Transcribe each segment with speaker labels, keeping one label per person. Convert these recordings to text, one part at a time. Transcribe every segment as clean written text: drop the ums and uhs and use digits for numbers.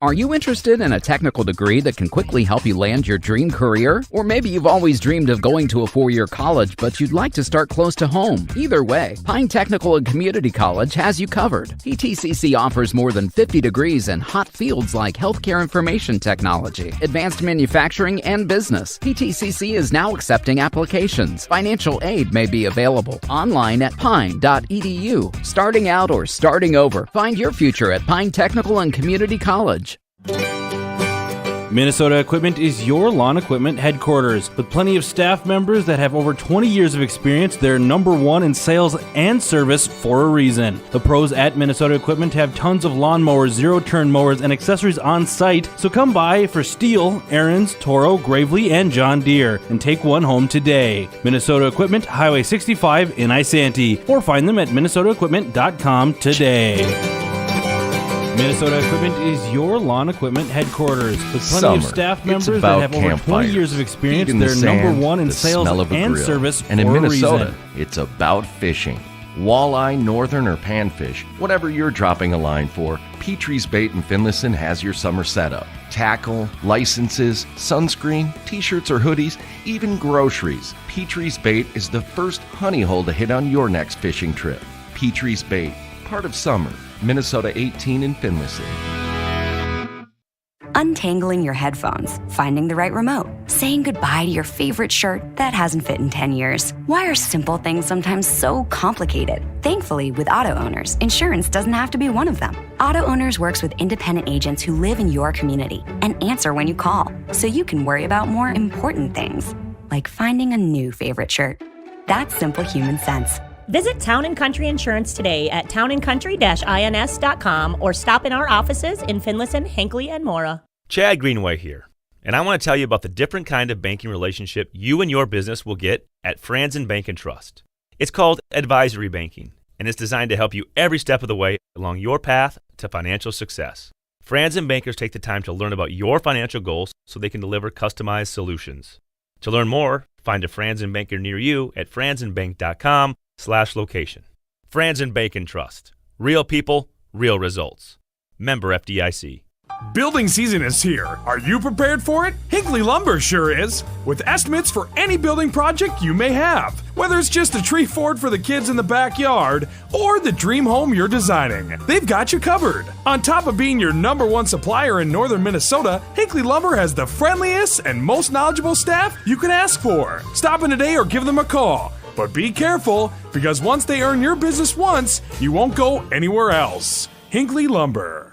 Speaker 1: Are you interested in a technical degree that can quickly help you land your dream career? Or maybe you've always dreamed of going to a 4-year college, but you'd like to start close to home. Either way, Pine Technical and Community College has you covered. PTCC offers more than 50 degrees in hot fields like healthcare information technology, advanced manufacturing, and business. PTCC is now accepting applications. Financial aid may be available online at pine.edu. Starting out or starting over, find your future at Pine Technical and Community College.
Speaker 2: Minnesota Equipment is your lawn equipment headquarters. With plenty of staff members that have over 20 years of experience, they're number one in sales and service for a reason. The pros at Minnesota Equipment have tons of lawnmowers, zero-turn mowers, and accessories on site, so come by for Steel, Aaron's, Toro, Gravely, and John Deere, and take one home today. Minnesota Equipment, Highway 65 in Isanti, or find them at minnesotaequipment.com today. Minnesota Equipment is your lawn equipment headquarters. With plenty of staff members that have over 20 years of experience, they're number one in sales and service for a reason.
Speaker 3: And in Minnesota, it's about fishing. Walleye, northern, or panfish, whatever you're dropping a line for, Petrie's Bait in Finlayson has your summer setup. Tackle, licenses, sunscreen, t-shirts or hoodies, even groceries. Petrie's Bait is the first honey hole to hit on your next fishing trip. Petrie's Bait, part of summer. Minnesota 18 in Finlayson.
Speaker 4: Untangling your headphones, finding the right remote, saying goodbye to your favorite shirt that hasn't fit in 10 years. Why are simple things sometimes so complicated? Thankfully, with Auto Owners, insurance doesn't have to be one of them. Auto Owners works with independent agents who live in your community and answer when you call, so you can worry about more important things, like finding a new favorite shirt. That's simple human sense.
Speaker 5: Visit Town & Country Insurance today at townandcountry-ins.com or stop in our offices in Finlayson, Hinckley, and Mora.
Speaker 6: Chad Greenway here, and I want to tell you about the different kind of banking relationship you and your business will get at Franzen Bank & Trust. It's called advisory banking, and it's designed to help you every step of the way along your path to financial success. Franzen bankers take the time to learn about your financial goals so they can deliver customized solutions. To learn more, find a Franzen banker near you at franzenbank.com/location. Franzen Bank & Trust. Real people, real results. Member FDIC.
Speaker 7: Building season is here. Are you prepared for it? Hinckley Lumber sure is. With estimates for any building project you may have. Whether it's just a tree fort for the kids in the backyard or the dream home you're designing, they've got you covered. On top of being your number one supplier in northern Minnesota, Hinckley Lumber has the friendliest and most knowledgeable staff you can ask for. Stop in today or give them a call. But be careful, because once they earn your business once, you won't go anywhere else. Hinckley Lumber.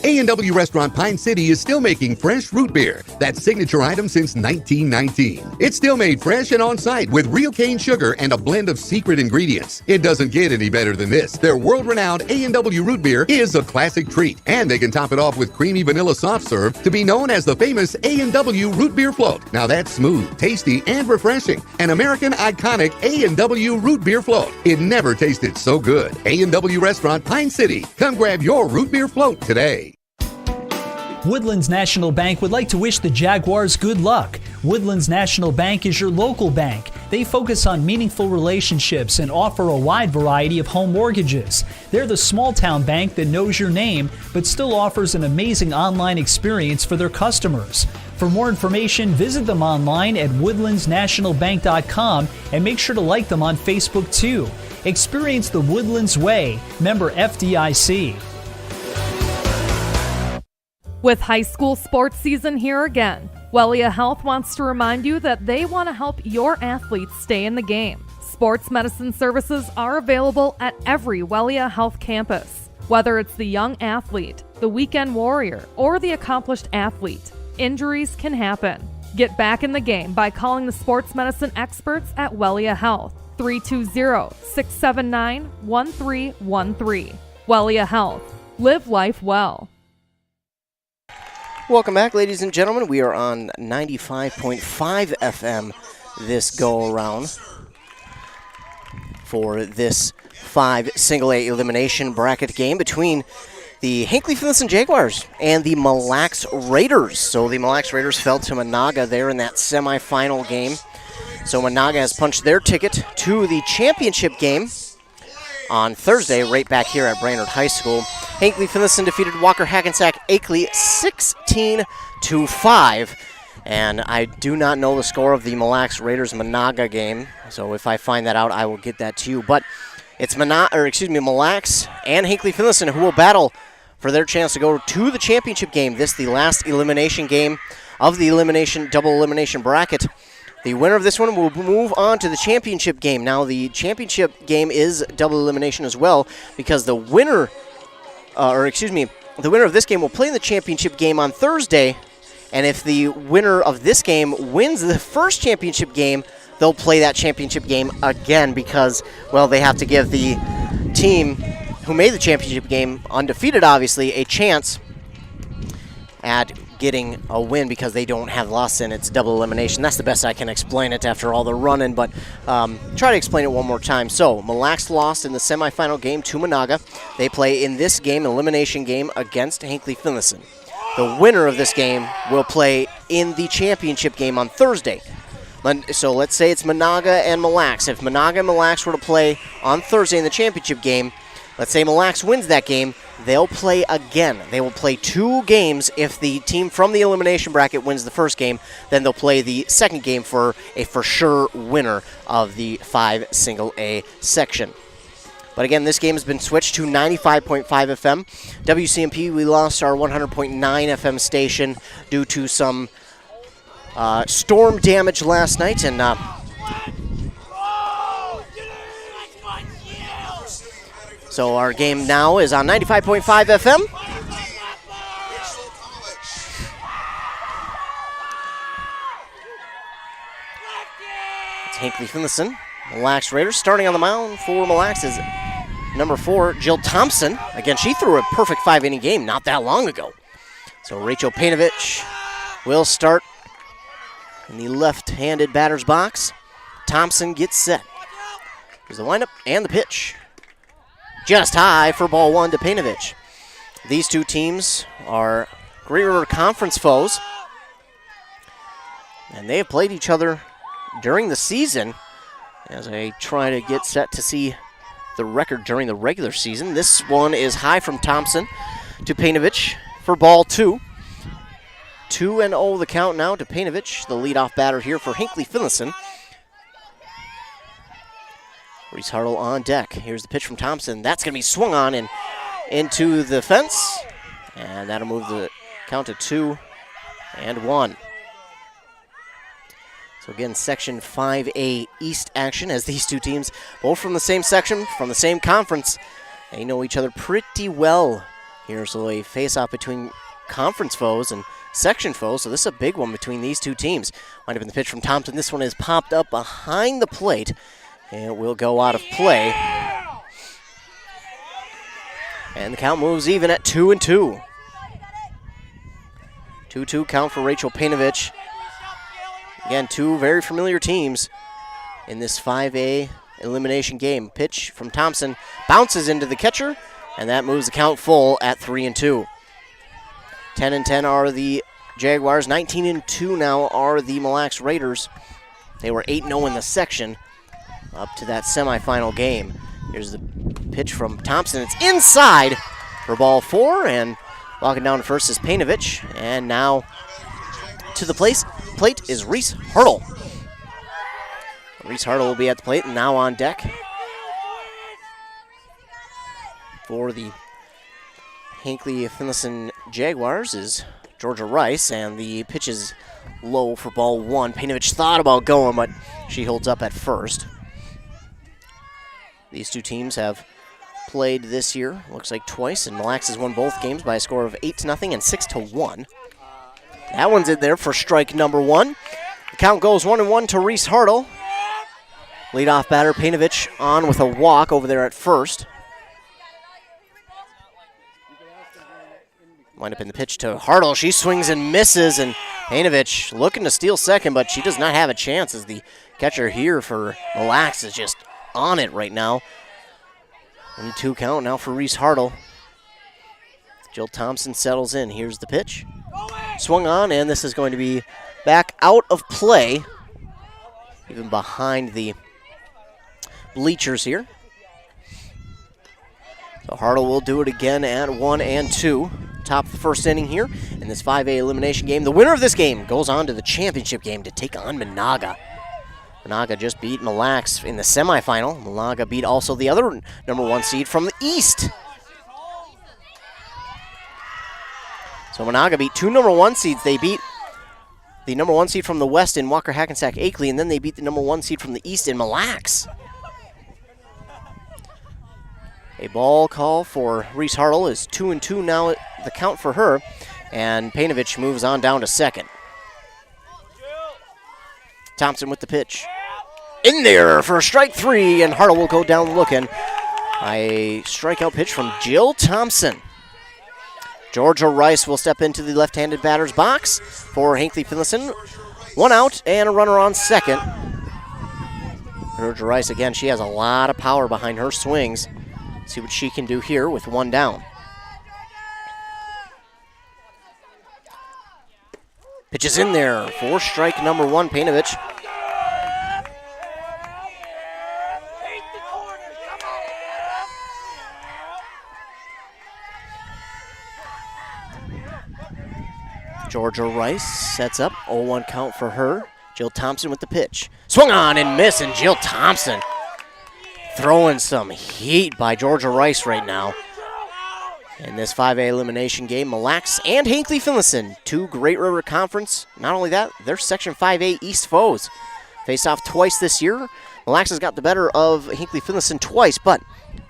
Speaker 8: A&W Restaurant Pine City is still making fresh root beer, that signature item since 1919. It's still made fresh and on site with real cane sugar and a blend of secret ingredients. It doesn't get any better than this. Their world-renowned A&W root beer is a classic treat, and they can top it off with creamy vanilla soft serve to be known as the famous A&W root beer float. Now that's smooth, tasty, and refreshing. An American iconic A&W root beer float. It never tasted so good. A&W Restaurant Pine City. Come grab your root beer float today.
Speaker 9: Woodlands National Bank would like to wish the Jaguars good luck. Woodlands National Bank is your local bank. They focus on meaningful relationships and offer a wide variety of home mortgages. They're the small-town bank that knows your name, but still offers an amazing online experience for their customers. For more information, visit them online at woodlandsnationalbank.com and make sure to like them on Facebook too. Experience the Woodlands way. Member FDIC.
Speaker 10: With high school sports season here again, Wellia Health wants to remind you that they want to help your athletes stay in the game. Sports medicine services are available at every Wellia Health campus. Whether it's the young athlete, the weekend warrior, or the accomplished athlete, injuries can happen. Get back in the game by calling the sports medicine experts at Wellia Health, 320-679-1313. Wellia Health. Live life well.
Speaker 11: Welcome back, ladies and gentlemen. We are on 95.5 FM this go-around for this 5 single-A elimination bracket game between the Hinckley-Finlayson Jaguars and the Mille Lacs Raiders. So the Mille Lacs Raiders fell to Monaga there in that semifinal game. So Monaga has punched their ticket to the championship game on Thursday, right back here at Brainerd High School. Hinckley Finlayson defeated Walker Hackensack Akeley 16-5. And I do not know the score of the Mille Lacs Raiders Monaga game, so if I find that out, I will get that to you. But it's Mille Lacs and Hinckley Finlayson who will battle for their chance to go to the championship game. This the last elimination game of the double elimination bracket. The winner of this one will move on to the championship game. Now, the championship game is double elimination as well, because the winner of this game will play in the championship game on Thursday. And if the winner of this game wins the first championship game, they'll play that championship game again because, well, they have to give the team who made the championship game, undefeated obviously, a chance at getting a win because they don't have loss in it's double elimination. That's the best I can explain it after all the running, but try to explain it one more time. So, Mille Lacs lost in the semifinal game to Monaga. They play in this game, elimination game, against Hinckley Finlayson. The winner of this game will play in the championship game on Thursday. So let's say it's Monaga and Mille Lacs. If Monaga and Mille Lacs were to play on Thursday in the championship game, let's say Mille Lacs wins that game, they'll play again. They will play 2 games. If the team from the elimination bracket wins the first game, then they'll play the second game for a for sure winner of the 5 single A section. But again, this game has been switched to 95.5 FM. WCMP, we lost our 100.9 FM station due to some storm damage last night. And so our game now is on 95.5 FM. It's Hinckley Finlayson, Mille Lacs Raiders. Starting on the mound for Mille Lacs is number 4, Jill Thompson. Again, she threw a perfect 5-inning game not that long ago. So Rachel Painovich will start in the left-handed batter's box. Thompson gets set. Here's the windup and the pitch. Just high for ball 1 to Painovich. These two teams are Great River Conference foes, and they have played each other during the season. As I try to get set to see the record during the regular season. This one is high from Thompson to Painovich for ball 2. 2-0 the count now to Painovich, the leadoff batter here for Hinckley Finlayson. Reese Hartle on deck. Here's the pitch from Thompson. That's going to be swung on and into the fence. And that'll move the count to 2-1. So again, Section 5A East action as these two teams, both from the same section, from the same conference. They know each other pretty well here. So a face-off between conference foes and section foes. So this is a big one between these two teams. Might have been the pitch from Thompson. This one is popped up behind the plate. And it will go out of play. And the count moves even at 2-2. 2-2 count for Rachel Painovich. Again, two very familiar teams in this 5A elimination game. Pitch from Thompson bounces into the catcher, and that moves the count full at 3-2. 10-10 are the Jaguars. 19-2 now are the Mille Lacs Raiders. They were 8-0 in the section up to that semifinal game. Here's the pitch from Thompson. It's inside for ball 4, and walking down to first is Painovich. And now to the plate is Reese Hartle. Reese Hartle will be at the plate and now on deck for the Hinckley Finlayson Jaguars is Georgia Rice, and the pitch is low for ball 1. Painovich thought about going, but she holds up at first. These two teams have played this year, looks like twice, and Mille Lacs has won both games by a score of 8-0 and 6-1. That one's in there for strike number 1. The count goes 1-1 to Reese Hartle. Leadoff batter Painovich on with a walk over there at first. Wind up in the pitch to Hartle. She swings and misses, and Painovich looking to steal second, but she does not have a chance as the catcher here for Mille Lacs is just on it right now. 1-2 count now for Reese Hartle. Jill Thompson settles in. Here's the pitch. Swung on, and this is going to be back out of play, even behind the bleachers here. So Hartle will do it again at 1 and 2. Top of the first inning here in this 5A elimination game. The winner of this game goes on to the championship game to take on Monaga. Monaga just beat Mille Lacs in the semifinal. Monaga beat also the other number 1 seed from the East. So Monaga beat 2 number 1 seeds. They beat the number 1 seed from the West in Walker Hackensack Akeley, and then they beat the number 1 seed from the East in Mille Lacs. A ball call for Reese Hartle is 2-2 now at the count for her, and Painovich moves on down to second. Thompson with the pitch. In there for strike 3, and Hartle will go down looking. A strikeout pitch from Jill Thompson. Georgia Rice will step into the left-handed batter's box for Hinckley Finlayson. 1 out and a runner on second. Georgia Rice, again, she has a lot of power behind her swings. See what she can do here with 1 down. Pitch is in there for strike number 1, Painovich. Georgia Rice sets up, 0-1 count for her. Jill Thompson with the pitch. Swung on and miss, and Jill Thompson throwing some heat by Georgia Rice right now. In this 5A elimination game, Mille Lacs and Hinckley Finlayson, 2 Great River Conference. Not only that, they're Section 5A East foes. Faced off twice this year. Mille Lacs has got the better of Hinckley Finlayson twice, but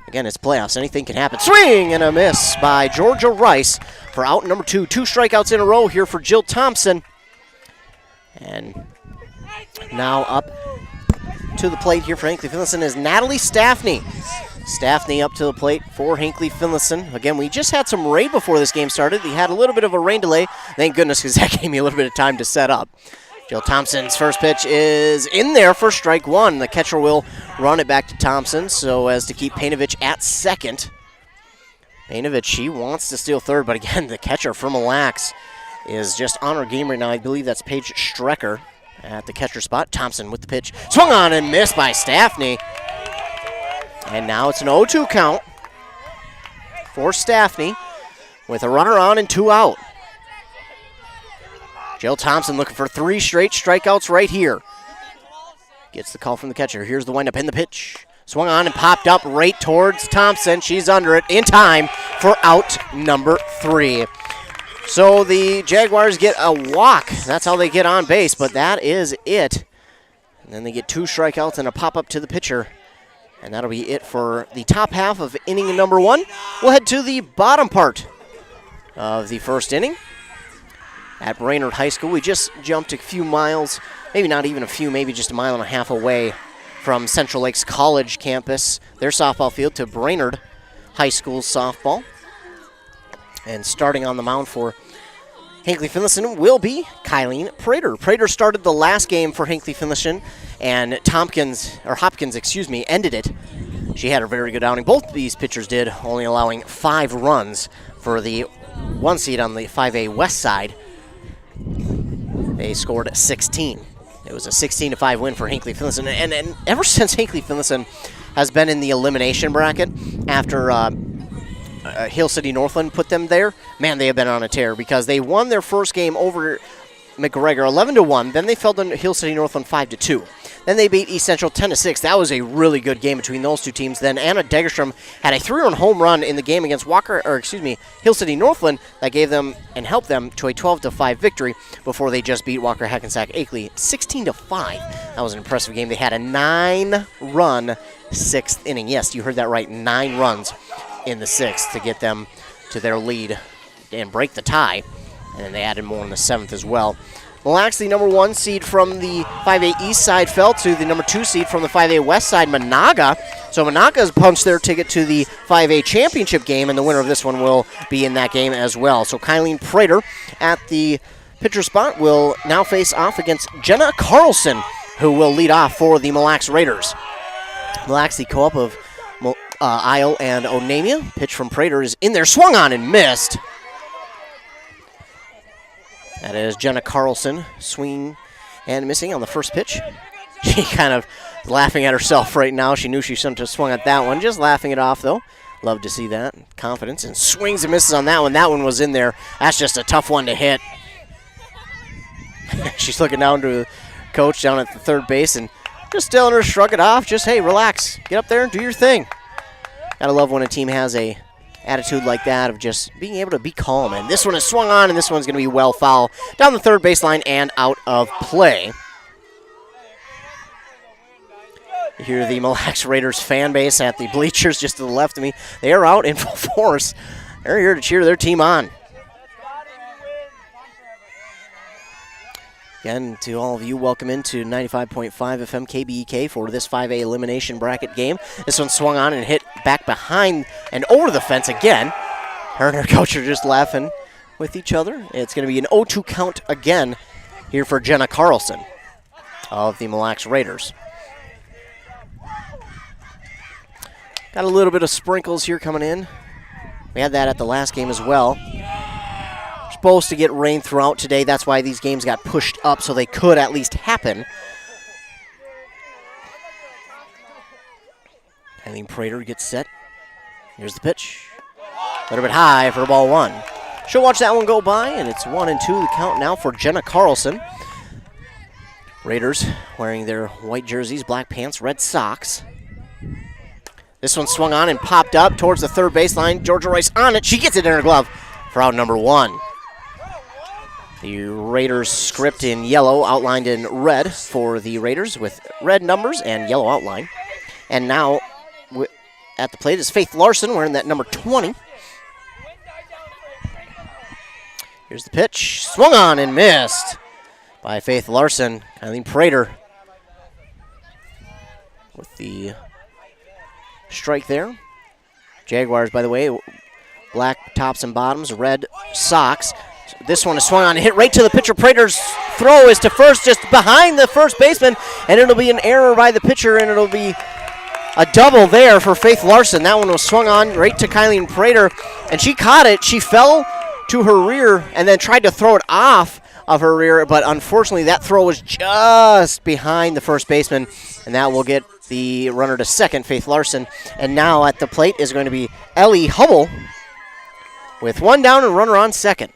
Speaker 11: again, it's playoffs. Anything can happen. Swing and a miss by Georgia Rice for out number 2. 2 strikeouts in a row here for Jill Thompson. And now up to the plate here for Hinckley Finlayson is Natalie Staffney. Staffney up to the plate for Hinckley Finlayson. Again, we just had some rain before this game started. We had a little bit of a rain delay. Thank goodness, because that gave me a little bit of time to set up. Jill Thompson's first pitch is in there for strike 1. The catcher will run it back to Thompson so as to keep Painovich at second. Painovich, she wants to steal third, but again, the catcher from Mille Lacs is just on her game right now. I believe that's Paige Strecker at the catcher spot. Thompson with the pitch. Swung on and missed by Staffney. And now it's an 0-2 count for Staffney with a runner on and 2 out. Jill Thompson looking for 3 straight strikeouts right here. Gets the call from the catcher. Here's the windup in the pitch. Swung on and popped up right towards Thompson. She's under it in time for out number 3. So the Jaguars get a walk. That's how they get on base, but that is it. And then they get 2 strikeouts and a pop-up to the pitcher. And that'll be it for the top half of inning number 1. We'll head to the bottom part of the first inning. At Brainerd High School, we just jumped a few miles, maybe not even a few, maybe just a mile and a half away from Central Lakes College campus, their softball field, to Brainerd High School softball. And starting on the mound for Hinckley Finlayson will be Kylene Prater. Prater started the last game for Hinckley Finlayson, and Hopkins, ended it. She had a very good outing. Both these pitchers did, only allowing 5 runs for the 1 seed on the 5A West side. They scored 16. It was a 16-5 win for Hinckley Finlayson. And ever since Hinckley Finlayson has been in the elimination bracket after Hill City Northland put them there, man, they have been on a tear because they won their first game over McGregor 11-1. Then they fell to Hill City Northland 5-2. Then they beat East Central 10-6. That was a really good game between those 2 teams. Then Anna Degerstrom had a 3-run home run in the game against Hill City Northland that gave them and helped them to a 12-5 victory before they just beat Walker Hackensack Akeley 16-5. That was an impressive game. They had a 9-run 6th inning. Yes, you heard that right. 9 runs in the 6th to get them to their lead and break the tie. And then they added more in the 7th as well. Mille Lacs, the number 1 seed from the 5A East side, fell to the number 2 seed from the 5A West side, Monaga. So Monaga has punched their ticket to the 5A championship game, and the winner of this one will be in that game as well. So Kylene Prater at the pitcher spot will now face off against Jenna Carlson, who will lead off for the Mille Lacs Raiders. Mille Lacs, the co-op of Isle and Onamia. Pitch from Prater is in there, swung on and missed. That is Jenna Carlson swinging and missing on the first pitch. She kind of laughing at herself right now. She knew she shouldn't have swung at that one. Just laughing it off, though. Love to see that. Confidence, and swings and misses on that one. That one was in there. That's just a tough one to hit. She's looking down to the coach down at the third base and just telling her to shrug it off. Just, hey, relax. Get up there and do your thing. Gotta love when a team has a attitude like that of just being able to be calm. And this one is swung on, and this one's going to be well foul down the third baseline and out of play. You hear the Mille Lacs Raiders fan base at the bleachers just to the left of me. They are out in full force. They're here to cheer their team on. Again, to all of you, welcome into 95.5 FM KBEK for this 5A elimination bracket game. This one swung on and hit back behind and over the fence again. Her and her coach are just laughing with each other. It's going to be an 0-2 count again here for Jenna Carlson of the Mille Lacs Raiders. Got a little bit of sprinkles here coming in. We had that at the last game as well. Supposed to get rain throughout today. That's why these games got pushed up, so they could at least happen. Eileen Prater gets set. Here's the pitch. A little bit high for ball one. She'll watch that one go by, and it's 1-2 the count now for Jenna Carlson. Raiders wearing their white jerseys, black pants, red socks. This one swung on and popped up towards the third baseline. Georgia Rice on it. She gets it in her glove for out number one. The Raiders script in yellow, outlined in red for the Raiders with red numbers and yellow outline. And now at the plate is Faith Larson wearing that number 20. Here's the pitch. Swung on and missed by Faith Larson. Eileen Prater with the strike there. Jaguars, by the way, black tops and bottoms, red socks. This one is swung on and hit right to the pitcher. Prater's throw is to first, just behind the first baseman, and it'll be an error by the pitcher, and it'll be a double there for Faith Larson. That one was swung on right to Kylie Prater, and she caught it. She fell to her rear and then tried to throw it off of her rear, but unfortunately that throw was just behind the first baseman, and that will get the runner to second, Faith Larson. And now at the plate is going to be Ellie Hubble with one down and runner on second.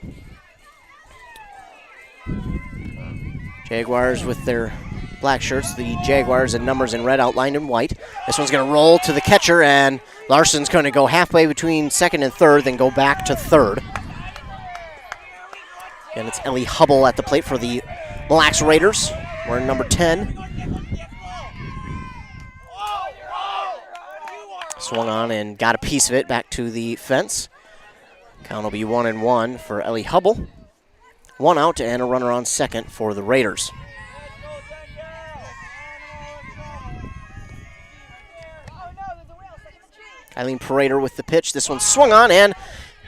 Speaker 11: Jaguars with their black shirts, the Jaguars and numbers in red outlined in white. This one's going to roll to the catcher, and Larson's going to go halfway between second and third, then go back to third. And it's Ellie Hubble at the plate for the Mille Lacs Raiders. Wearing number 10. Swung on and got a piece of it back to the fence. Count will be 1-1 for Ellie Hubble. One out and a runner on second for the Raiders. Eileen Prater with the pitch. This one swung on and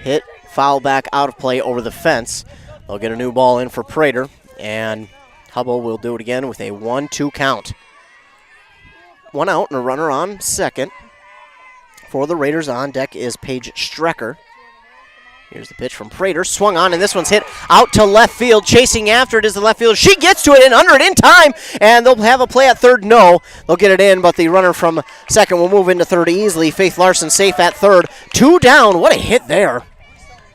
Speaker 11: hit foul back out of play over the fence. They'll get a new ball in for Prater, and Hubble will do it again with a 1-2 count. One out and a runner on second. For the Raiders, on deck is Paige Strecker. Here's the pitch from Prater. Swung on, and this one's hit out to left field. Chasing after it is the left field. She gets to it and under it in time, and they'll have a play at third. No, they'll get it in, but the runner from second will move into third easily. Faith Larson safe at third. Two down. What a hit there.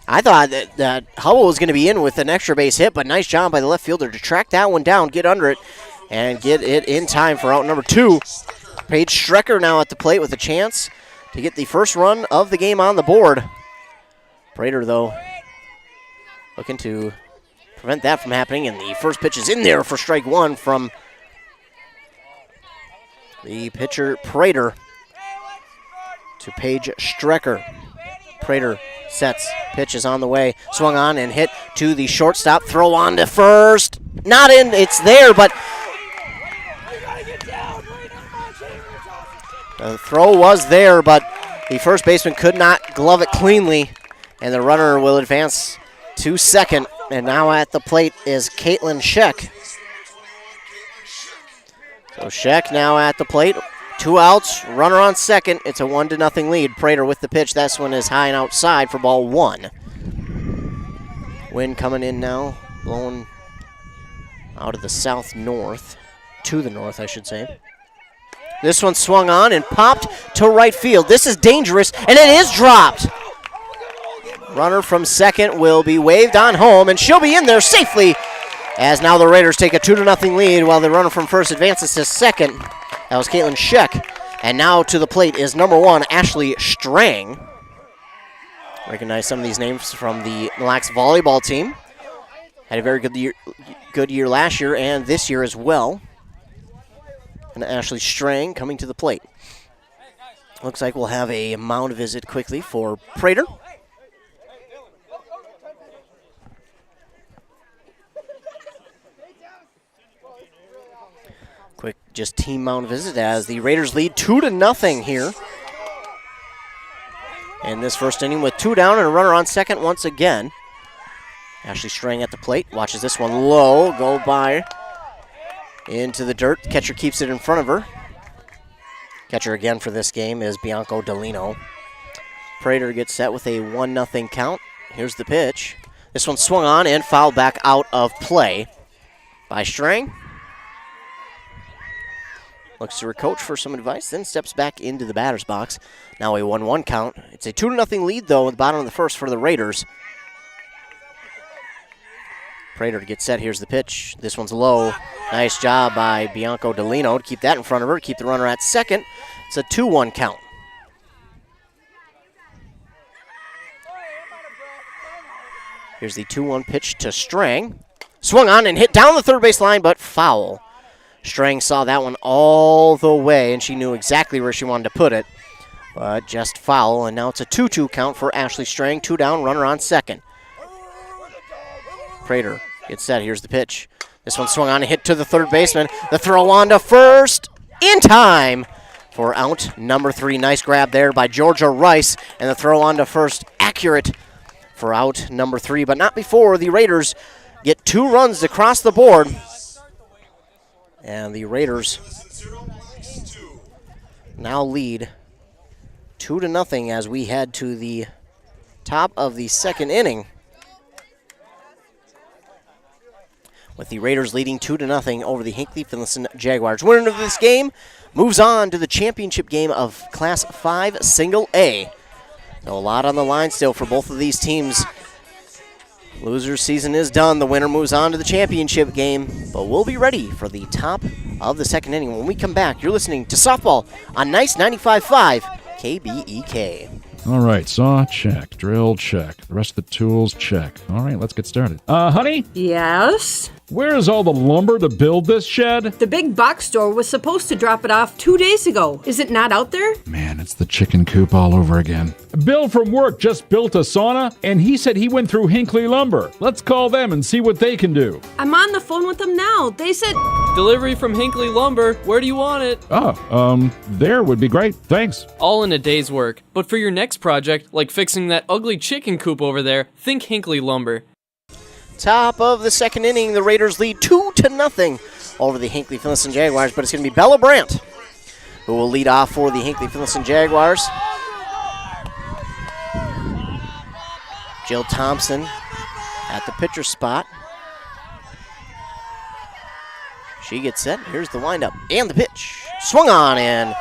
Speaker 11: I thought that Hubble was going to be in with an extra base hit, but nice job by the left fielder to track that one down, get under it, and get it in time for out number two. Paige Strecker now at the plate with a chance to get the first run of the game on the board. Prater, though, looking to prevent that from happening, and the first pitch is in there for strike one from the pitcher Prater to Paige Strecker. Prater sets, pitch is on the way, swung on and hit to the shortstop, throw on to first, not in, it's there, but the throw was there, but the first baseman could not glove it cleanly. And the runner will advance to second. And now at the plate is Caitlin Scheck. So Scheck now at the plate. Two outs, runner on second. It's a 1-0 lead. Prater with the pitch. This one is high and outside for ball one. Wind coming in now, blowing out of the south-north. To the north, I should say. This one swung on and popped to right field. This is dangerous, and it is dropped. Runner from second will be waved on home, and she'll be in there safely, as now the Raiders take a 2-0 lead while the runner from first advances to second. That was Caitlin Scheck. And now to the plate is number 1, Ashley Strang. Recognize some of these names from the Mille Lacs volleyball team. Had a very good year last year and this year as well. And Ashley Strang coming to the plate. Looks like we'll have a mound visit quickly for Prater. Quick just team mound visit as the Raiders lead 2-0 here. In this first inning with 2 down and a runner on second once again. Ashley Strang at the plate. Watches this one low. Go by into the dirt. Catcher keeps it in front of her. Catcher again for this game is Bianco Delino. Prater gets set with a 1-0 count. Here's the pitch. This one swung on and fouled back out of play by Strang. Looks to her coach for some advice, then steps back into the batter's box. Now a 1-1 count. It's a 2-0 lead, though, at the bottom of the first for the Raiders. Prater to get set. Here's the pitch. This one's low. Nice job by Bianco Delino to keep that in front of her, keep the runner at second. It's a 2-1 count. Here's the 2-1 pitch to Strang. Swung on and hit down the third base line, but foul. Strang saw that one all the way, and she knew exactly where she wanted to put it. But just foul, and now it's a 2-2 count for Ashley Strang. 2 down, runner on second. Prater gets set. Here's the pitch. This one swung on and hit to the third baseman. The throw on to first in time for out number 3. Nice grab there by Georgia Rice, and the throw on to first accurate for out number 3, but not before the Raiders get 2 runs across the board. And the Raiders now lead 2-0 as we head to the top of the second inning. With the Raiders leading 2-0 over the Hinckley-Finlayson Jaguars. Winner of this game moves on to the championship game of Class 5 Single A. So a lot on the line still for both of these teams. Loser's season is done. The winner moves on to the championship game, but we'll be ready for the top of the second inning. When we come back, you're listening to Softball on Nice 95.5 KBEK.
Speaker 12: All right, saw, check. Drill, check. The rest of the tools, check. All right, let's get started. Honey?
Speaker 13: Yes?
Speaker 12: Where is all the lumber to build this shed?
Speaker 13: The big box store was supposed to drop it off 2 days ago. Is it not out there?
Speaker 12: Man, it's the chicken coop all over again. Bill from work just built a sauna, and he said he went through Hinckley Lumber. Let's call them and see what they can do.
Speaker 13: I'm on the phone with them now. They said...
Speaker 14: Delivery from Hinckley Lumber. Where do you want it?
Speaker 12: There would be great. Thanks.
Speaker 14: All in a day's work. But for your next project, like fixing that ugly chicken coop over there, think Hinckley Lumber.
Speaker 11: Top of the second inning, the Raiders lead 2-0 over the Hinckley-Finlayson Jaguars, but it's going to be Bella Brandt who will lead off for the Hinckley-Finlayson Jaguars. Jill Thompson at the pitcher spot. She gets set. Here's the windup and the pitch. Swung on, and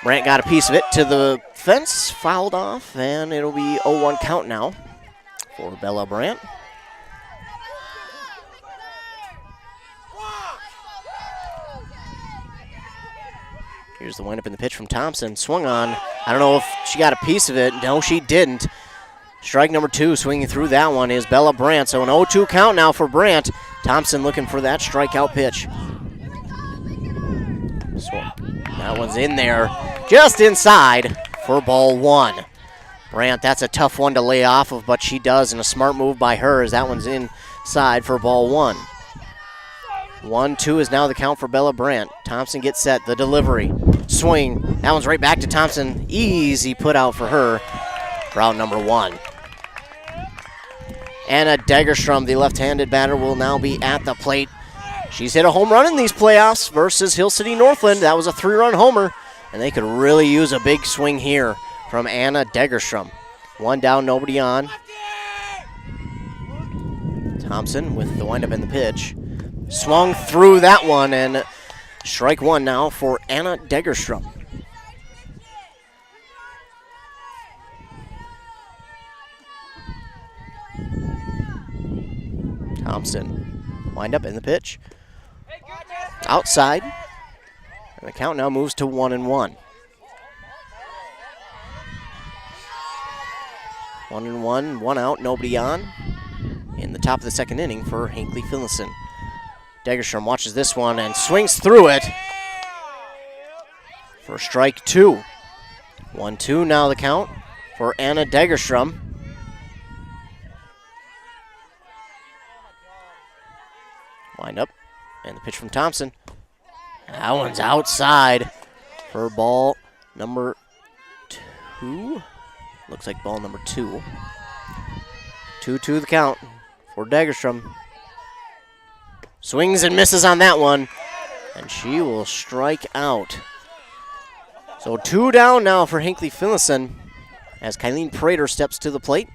Speaker 11: Brandt got a piece of it to the fence, fouled off, and it'll be 0-1 count now for Bella Brandt. Here's the windup in the pitch from Thompson. Swung on. I don't know if she got a piece of it. No, she didn't. Strike number 2 swinging through that one is Bella Brandt. So an 0-2 count now for Brandt. Thompson looking for that strikeout pitch. That one's in there. Just inside for ball 1. Brandt, that's a tough one to lay off of, but she does, and a smart move by her as that one's inside for ball 1. 1-2 is now the count for Bella Brandt. Thompson gets set. The delivery. Swing. That one's right back to Thompson. Easy put out for her. Route number 1. Anna Degerstrom, the left-handed batter, will now be at the plate. She's hit a home run in these playoffs versus Hill City Northland. That was a 3-run homer, and they could really use a big swing here from Anna Degerstrom. 1 down, nobody on. Thompson with the windup in the pitch. Swung through that one, and Strike one now for Anna Degerstrom. Thompson, wind up in the pitch. Outside. And the count now moves to 1-1. 1-1, one out, nobody on. In the top of the second inning for Hinckley Finlayson. Degerstrom watches this one and swings through it for strike two. 1-2 now the count for Anna Degerstrom. Wind up, and the pitch from Thompson. That one's outside for ball number 2. Looks like ball number 2. 2-2 the count for Degerstrom. Swings and misses on that one, and she will strike out. So 2 down now for Hinckley Finlayson as Kylene Prater steps to the plate.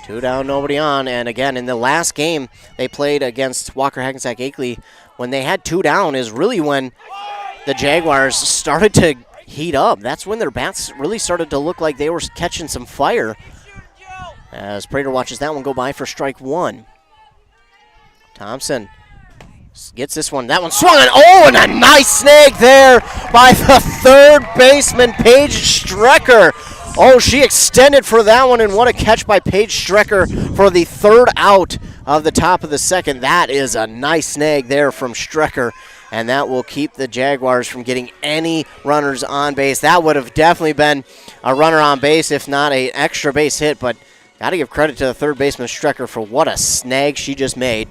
Speaker 11: 2 down, nobody on. And again, in the last game they played against Walker Hackensack Akeley, when they had 2 down is really when the Jaguars started to heat up. That's when their bats really started to look like they were catching some fire. As Prater watches that one go by for strike one. Thompson gets this one. That one swung on. Oh, and a nice snag there by the third baseman, Paige Strecker. Oh, she extended for that one, and what a catch by Paige Strecker for the third out of the top of the second. That is a nice snag there from Strecker, and that will keep the Jaguars from getting any runners on base. That would have definitely been a runner on base, if not an extra base hit, but got to give credit to the third baseman, Strecker, for what a snag she just made.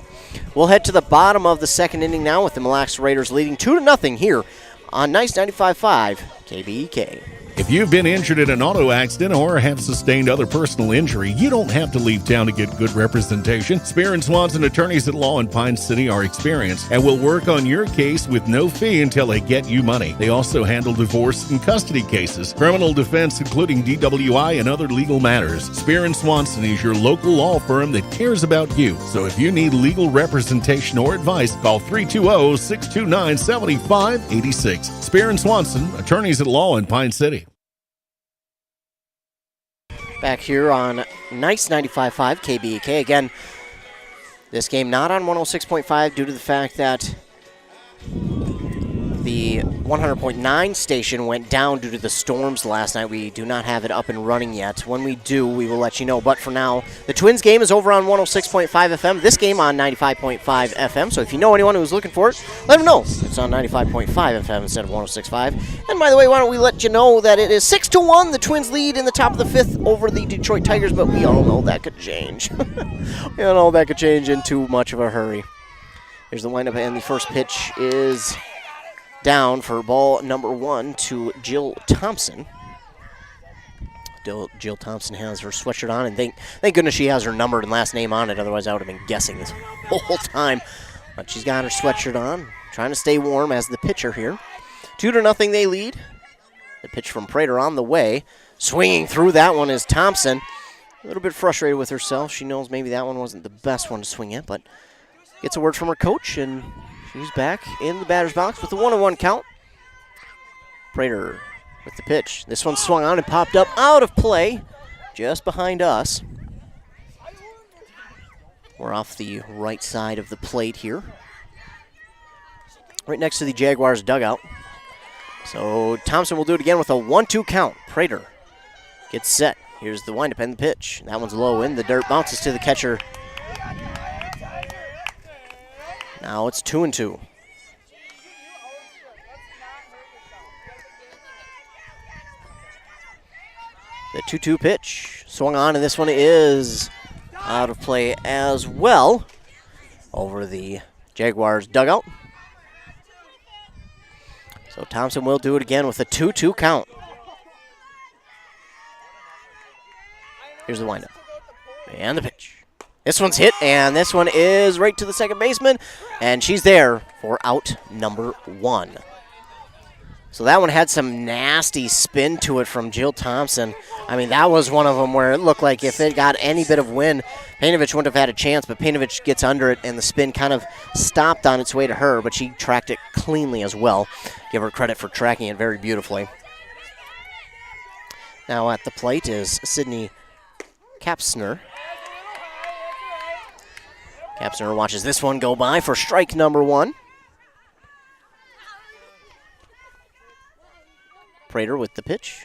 Speaker 11: We'll head to the bottom of the second inning now with the Mille Lacs Raiders leading 2-0 here on Nice 95.5 KBEK.
Speaker 15: If you've been injured in an auto accident or have sustained other personal injury, you don't have to leave town to get good representation. Spear & Swanson attorneys at law in Pine City are experienced and will work on your case with no fee until they get you money. They also handle divorce and custody cases, criminal defense, including DWI and other legal matters. Spear & Swanson is your local law firm that cares about you. So if you need legal representation or advice, call 320-629-7586. Spear & Swanson, attorneys at law in Pine City.
Speaker 11: Back here on Nice 95.5 KBEK. Again, this game not on 106.5 due to the fact that the 100.9 station went down due to the storms last night. We do not have it up and running yet. When we do, we will let you know. But for now, the Twins game is over on 106.5 FM. This game on 95.5 FM. So if you know anyone who's looking for it, let them know. It's on 95.5 FM instead of 106.5. And by the way, why don't we let you know that it is 6-1. The Twins lead in the top of the fifth over the Detroit Tigers, but we all know that could change. We all know that could change in too much of a hurry. Here's the windup, and the first pitch is down for ball number 1 to Jill Thompson. Jill Thompson has her sweatshirt on, and thank goodness she has her number and last name on it. Otherwise, I would have been guessing this whole time. But she's got her sweatshirt on, trying to stay warm as the pitcher here. 2-0 they lead. The pitch from Prater on the way. Swinging through that one is Thompson. A little bit frustrated with herself. She knows maybe that one wasn't the best one to swing at, but gets a word from her coach, and she's back in the batter's box with a 1-1 count. Prater with the pitch. This one swung on and popped up out of play just behind us. We're off the right side of the plate here, right next to the Jaguars dugout. So Thompson will do it again with a 1-2 count. Prater gets set. Here's the windup and the pitch. That one's low in the dirt, bounces to the catcher. Now it's 2-2. The 2-2 pitch swung on, and this one is out of play as well over the Jaguars dugout. So Thompson will do it again with a 2-2 count. Here's the windup and the pitch. This one's hit, and this one is right to the second baseman, and she's there for out number 1. So that one had some nasty spin to it from Jill Thompson. I mean, that was one of them where it looked like if it got any bit of wind, Painovich wouldn't have had a chance, but Painovich gets under it, and the spin kind of stopped on its way to her, but she tracked it cleanly as well. Give her credit for tracking it very beautifully. Now at the plate is Sydney Kapsner. Kapsner watches this one go by for strike number 1. Prater with the pitch.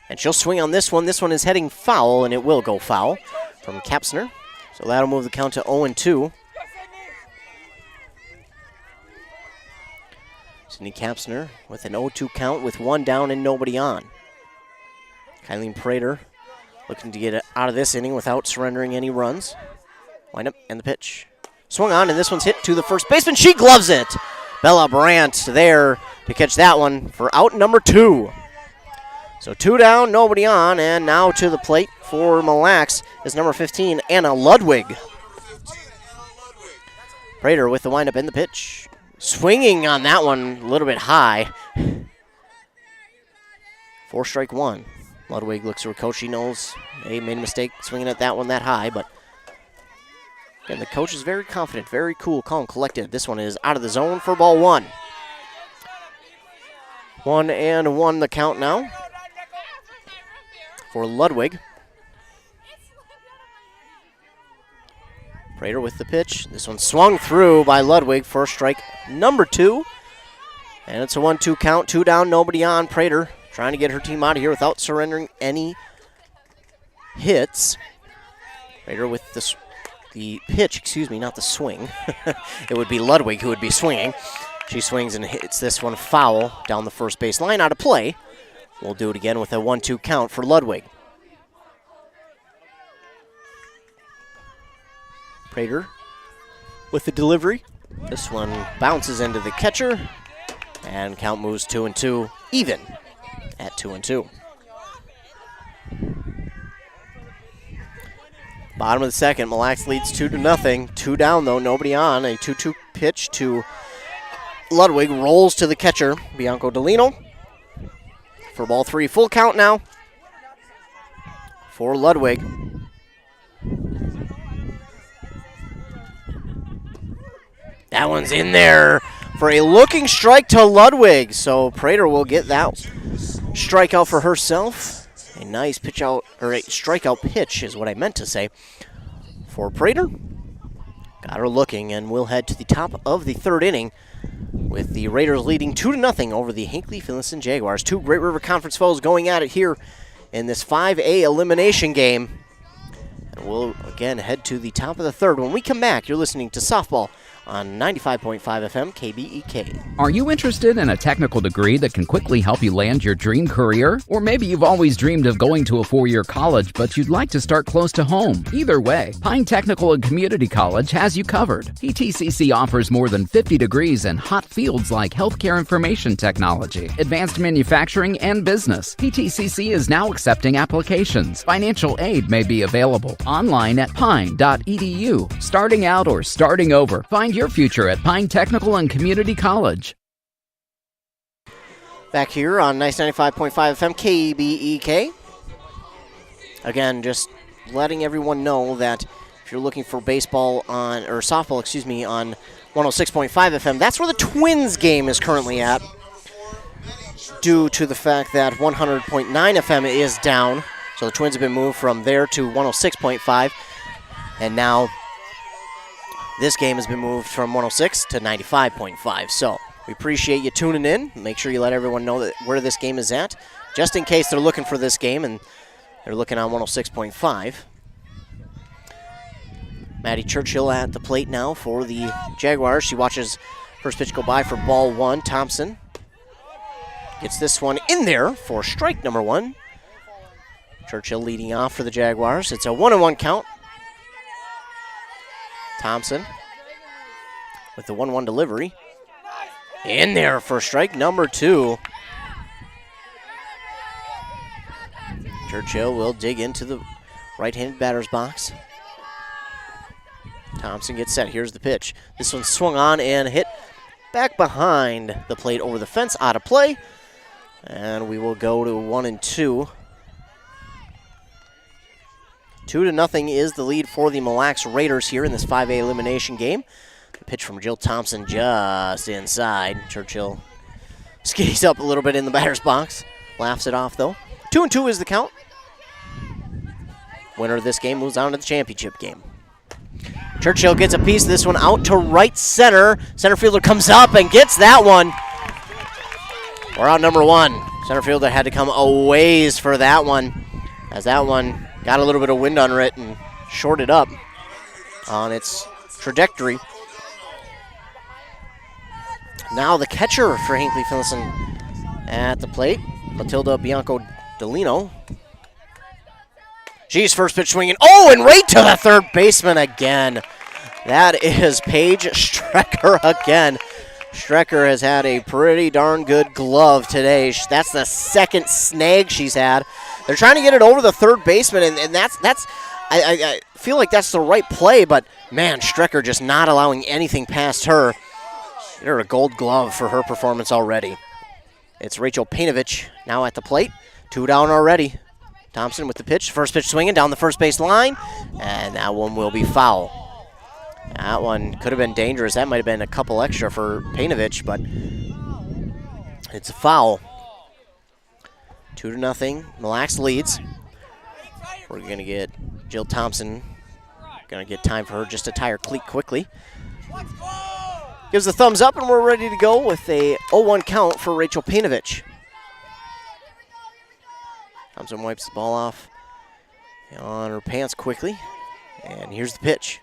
Speaker 11: And she'll swing on this one. This one is heading foul, and it will go foul from Kapsner. So that'll move the count to 0-2. Sydney Kapsner with an 0-2 count with 1 down and nobody on. Kylene Prater looking to get out of this inning without surrendering any runs. Wind up and the pitch. Swung on, and this one's hit to the first baseman. She gloves it. Bella Brandt there to catch that one for out number 2. So 2 down, nobody on, and now to the plate for Mille Lacs is number 15, Anna Ludwig. Prater with the windup and the pitch. Swinging on that one a little bit high. 4 strike 1. Ludwig looks to her coach. She knows they made a mistake swinging at that one that high, but again, the coach is very confident, very cool, calm, collected. This one is out of the zone for ball 1. 1-1 the count now for Ludwig. Prater with the pitch. This one swung through by Ludwig for strike number 2. And it's a 1-2 count. 2 down, nobody on. Prater trying to get her team out of here without surrendering any hits. Prater with the pitch, not the swing. It would be Ludwig who would be swinging. She swings and hits this one foul down the first base line, out of play. We'll do it again with a 1-2 count for Ludwig. Prater with the delivery. This one bounces into the catcher, and count moves 2-2, even at 2-2. Bottom of the second, Mille Lacs leads 2-0. 2 down though, nobody on. A 2-2 pitch to Ludwig, rolls to the catcher, Bianco Delino. For ball 3, full count now for Ludwig. That one's in there for a looking strike to Ludwig. So Prater will get that strikeout for herself. A nice pitch out, or a strikeout pitch is what I meant to say for Prater. Got her looking, and we'll head to the top of the 3rd inning with the Raiders leading 2-0 over the Hinckley-Finlayson Jaguars. 2 Great River Conference foes going at it here in this 5A elimination game. And we'll again head to the top of the 3rd. When we come back, you're listening to Softball on 95.5 FM KBEK.
Speaker 1: Are you interested in a technical degree that can quickly help you land your dream career? Or maybe you've always dreamed of going to a 4-year college, but you'd like to start close to home. Either way, Pine Technical and Community College has you covered. PTCC offers more than 50 degrees in hot fields like healthcare information technology, advanced manufacturing, and business. PTCC is now accepting applications. Financial aid may be available online at pine.edu. Starting out or starting over, find your future at Pine Technical and Community College.
Speaker 11: Back here on 95.5 FM KBEK. Again, just letting everyone know that if you're looking for softball, on 106.5 FM, that's where the Twins game is currently at, due to the fact that 100.9 FM is down. So the Twins have been moved from there to 106.5, and now this game has been moved from 106 to 95.5. So we appreciate you tuning in. Make sure you let everyone know that where this game is at, just in case they're looking for this game and they're looking on 106.5. Maddie Churchill at the plate now for the Jaguars. She watches first pitch go by for ball 1. Thompson gets this one in there for strike number 1. Churchill leading off for the Jaguars. It's a 1-1 count. Thompson with the 1-1 delivery. In there for strike number 2. Churchill will dig into the right-handed batter's box. Thompson gets set. Here's the pitch. This one swung on and hit back behind the plate over the fence, out of play. And we will go to 1 and 2. 2-0 is the lead for the Mille Lacs Raiders here in this 5A elimination game. The pitch from Jill Thompson just inside. Churchill skis up a little bit in the batter's box. Laughs it off, though. 2-2 is the count. Winner of this game moves on to the championship game. Churchill gets a piece of this one out to right center. Center fielder comes up and gets that one. We're out number 1. Center fielder had to come a ways for that one, as that one got a little bit of wind under it and shorted up on its trajectory. Now the catcher for Hinckley Finlayson at the plate, Matilda Bianco-Delino. She's first pitch swinging. Oh, and right to the third baseman again. That is Paige Strecker again. Strecker has had a pretty darn good glove today. That's the second snag she's had. They're trying to get it over the third baseman, and that's I feel like that's the right play, but man, Strecker just not allowing anything past her. Get her a gold glove for her performance already. It's Rachel Painovich now at the plate. 2 down already. Thompson with the pitch. First pitch swinging down the first base line, and that one will be foul. That one could have been dangerous. That might have been a couple extra for Painovich, but it's a foul. 2-0. Mille Lacs leads. We're going to get Jill Thompson. Going to get time for her just to tie her cleat quickly. Gives the thumbs up, and we're ready to go with a 0-1 count for Rachel Painovich. Thompson wipes the ball off on her pants quickly. And here's the pitch.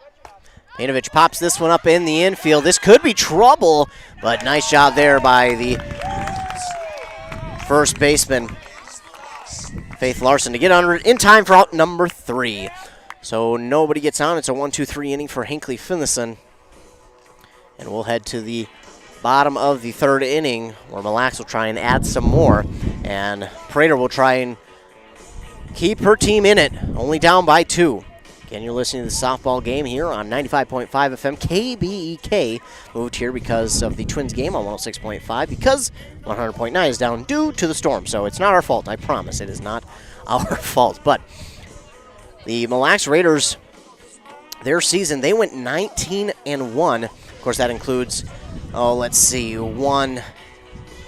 Speaker 11: Painovich pops this one up in the infield. This could be trouble, but nice job there by the first baseman, Faith Larson, to get under it in time for out number 3. So nobody gets on. It's a 1-2-3 inning for Hinckley Finlayson. And we'll head to the bottom of the 3rd inning, where Mille Lacs will try and add some more. And Prater will try and keep her team in it, only down by 2. Again, you're listening to the softball game here on 95.5 FM. KBEK moved here because of the Twins game on 106.5, because 100.9 is down due to the storm. So it's not our fault, I promise. It is not our fault. But the Mille Lacs Raiders, their season, they went 19-1. Of course, that includes, 1,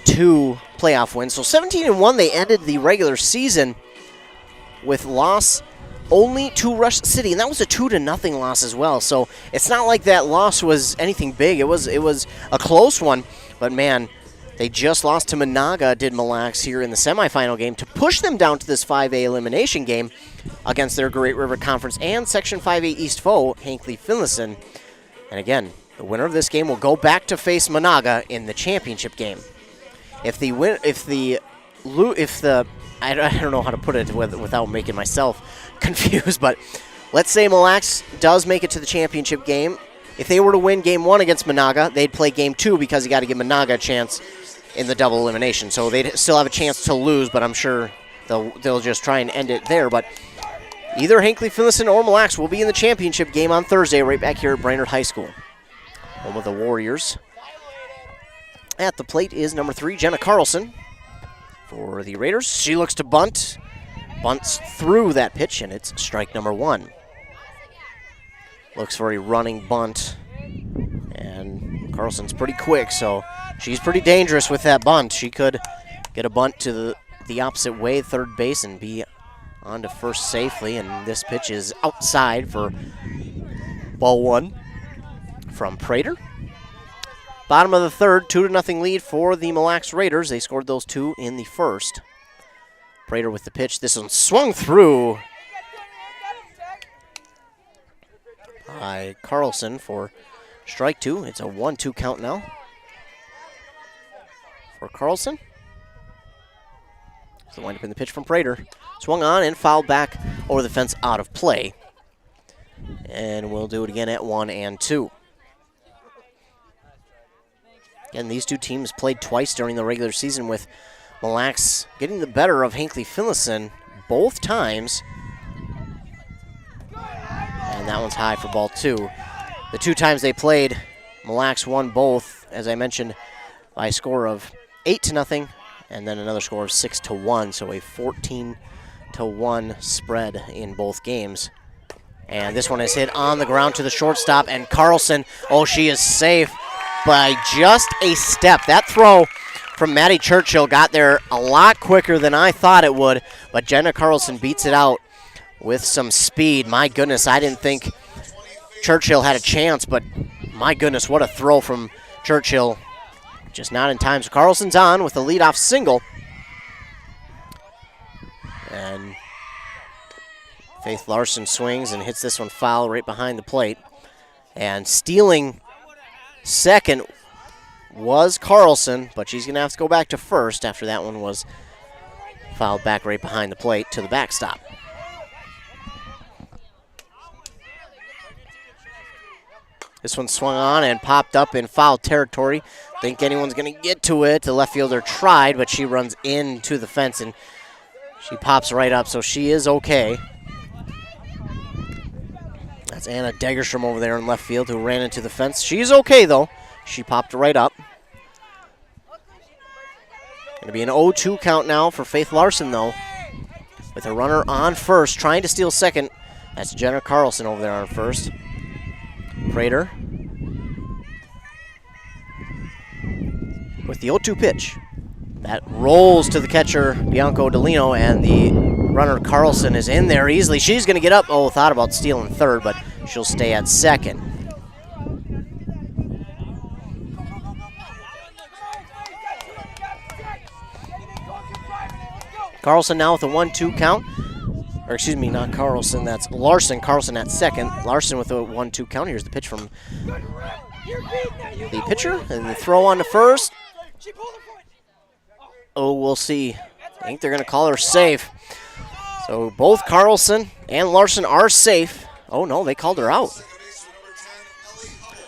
Speaker 11: 2 playoff wins. So 17-1, they ended the regular season with loss only to Rush City, and that was a 2-0 loss as well. So it's not like that loss was anything big. It was a close one, but man, they just lost to Monaga, did Mille Lacs, here in the semifinal game to push them down to this 5A elimination game against their Great River Conference and Section 5A East foe, Hinckley Finlayson. And again, the winner of this game will go back to face Monaga in the championship game. I don't know how to put it without making myself confused, but let's say Mille Lacs does make it to the championship game. If they were to win Game 1 against Monaga, they'd play Game 2 because you got to give Monaga a chance in the double elimination. So they'd still have a chance to lose, but I'm sure they'll just try and end it there. But either Hinckley Finlayson or Mille Lacs will be in the championship game on Thursday right back here at Brainerd High School. Home of the Warriors. At the plate is number 3, Jenna Carlson. For the Raiders, she looks to bunt. Bunts through that pitch, and it's strike number 1. Looks for a running bunt. And Carlson's pretty quick, so she's pretty dangerous with that bunt. She could get a bunt to the opposite way, third base, and be on to first safely. And this pitch is outside for ball 1 from Prater. Bottom of the 3rd, 2-0 lead for the Mille Lacs Raiders. They scored those 2 in the 1st. Prater with the pitch. This one swung through by Carlson for strike 2. It's a 1-2 count now for Carlson. So wind up in the pitch from Prater. Swung on and fouled back over the fence, out of play. And we'll do it again at 1 and 2. Again, these two teams played twice during the regular season, with Mille Lacs getting the better of Hinckley Finlayson both times. And that one's high for ball 2. The 2 times they played, Mille Lacs won both, as I mentioned, by a score of 8-0 and then another score of 6-1, so a 14-1 spread in both games. And this one is hit on the ground to the shortstop, and Carlson, she is safe by just a step. That throw from Maddie Churchill got there a lot quicker than I thought it would, but Jenna Carlson beats it out with some speed. My goodness, I didn't think Churchill had a chance, but my goodness, what a throw from Churchill. Just not in time. So Carlson's on with a leadoff single. And Faith Larson swings and hits this one foul right behind the plate. And stealing second was Carlson, but she's going to have to go back to first after that one was fouled back right behind the plate to the backstop. This one swung on and popped up in foul territory. Think anyone's going to get to it. The left fielder tried, but she runs into the fence and she pops right up, so she is okay. That's Anna Degerstrom over there in left field who ran into the fence. She's okay, though. She popped right up. Going to be an 0-2 count now for Faith Larson, though, with a runner on first, trying to steal second. That's Jenna Carlson over there on first. Prater with the 0-2 pitch. That rolls to the catcher, Bianco Delino, and the runner Carlson is in there easily. She's going to get up. Thought about stealing third, but she'll stay at second. Carlson now with a 1-2 count. Or excuse me, not Carlson, that's Larson. Carlson at second. Larson with a 1-2 count. Here's the pitch from the pitcher. And the throw on to first. We'll see. I think they're going to call her safe. So both Carlson and Larson are safe. Oh, no, they called her out.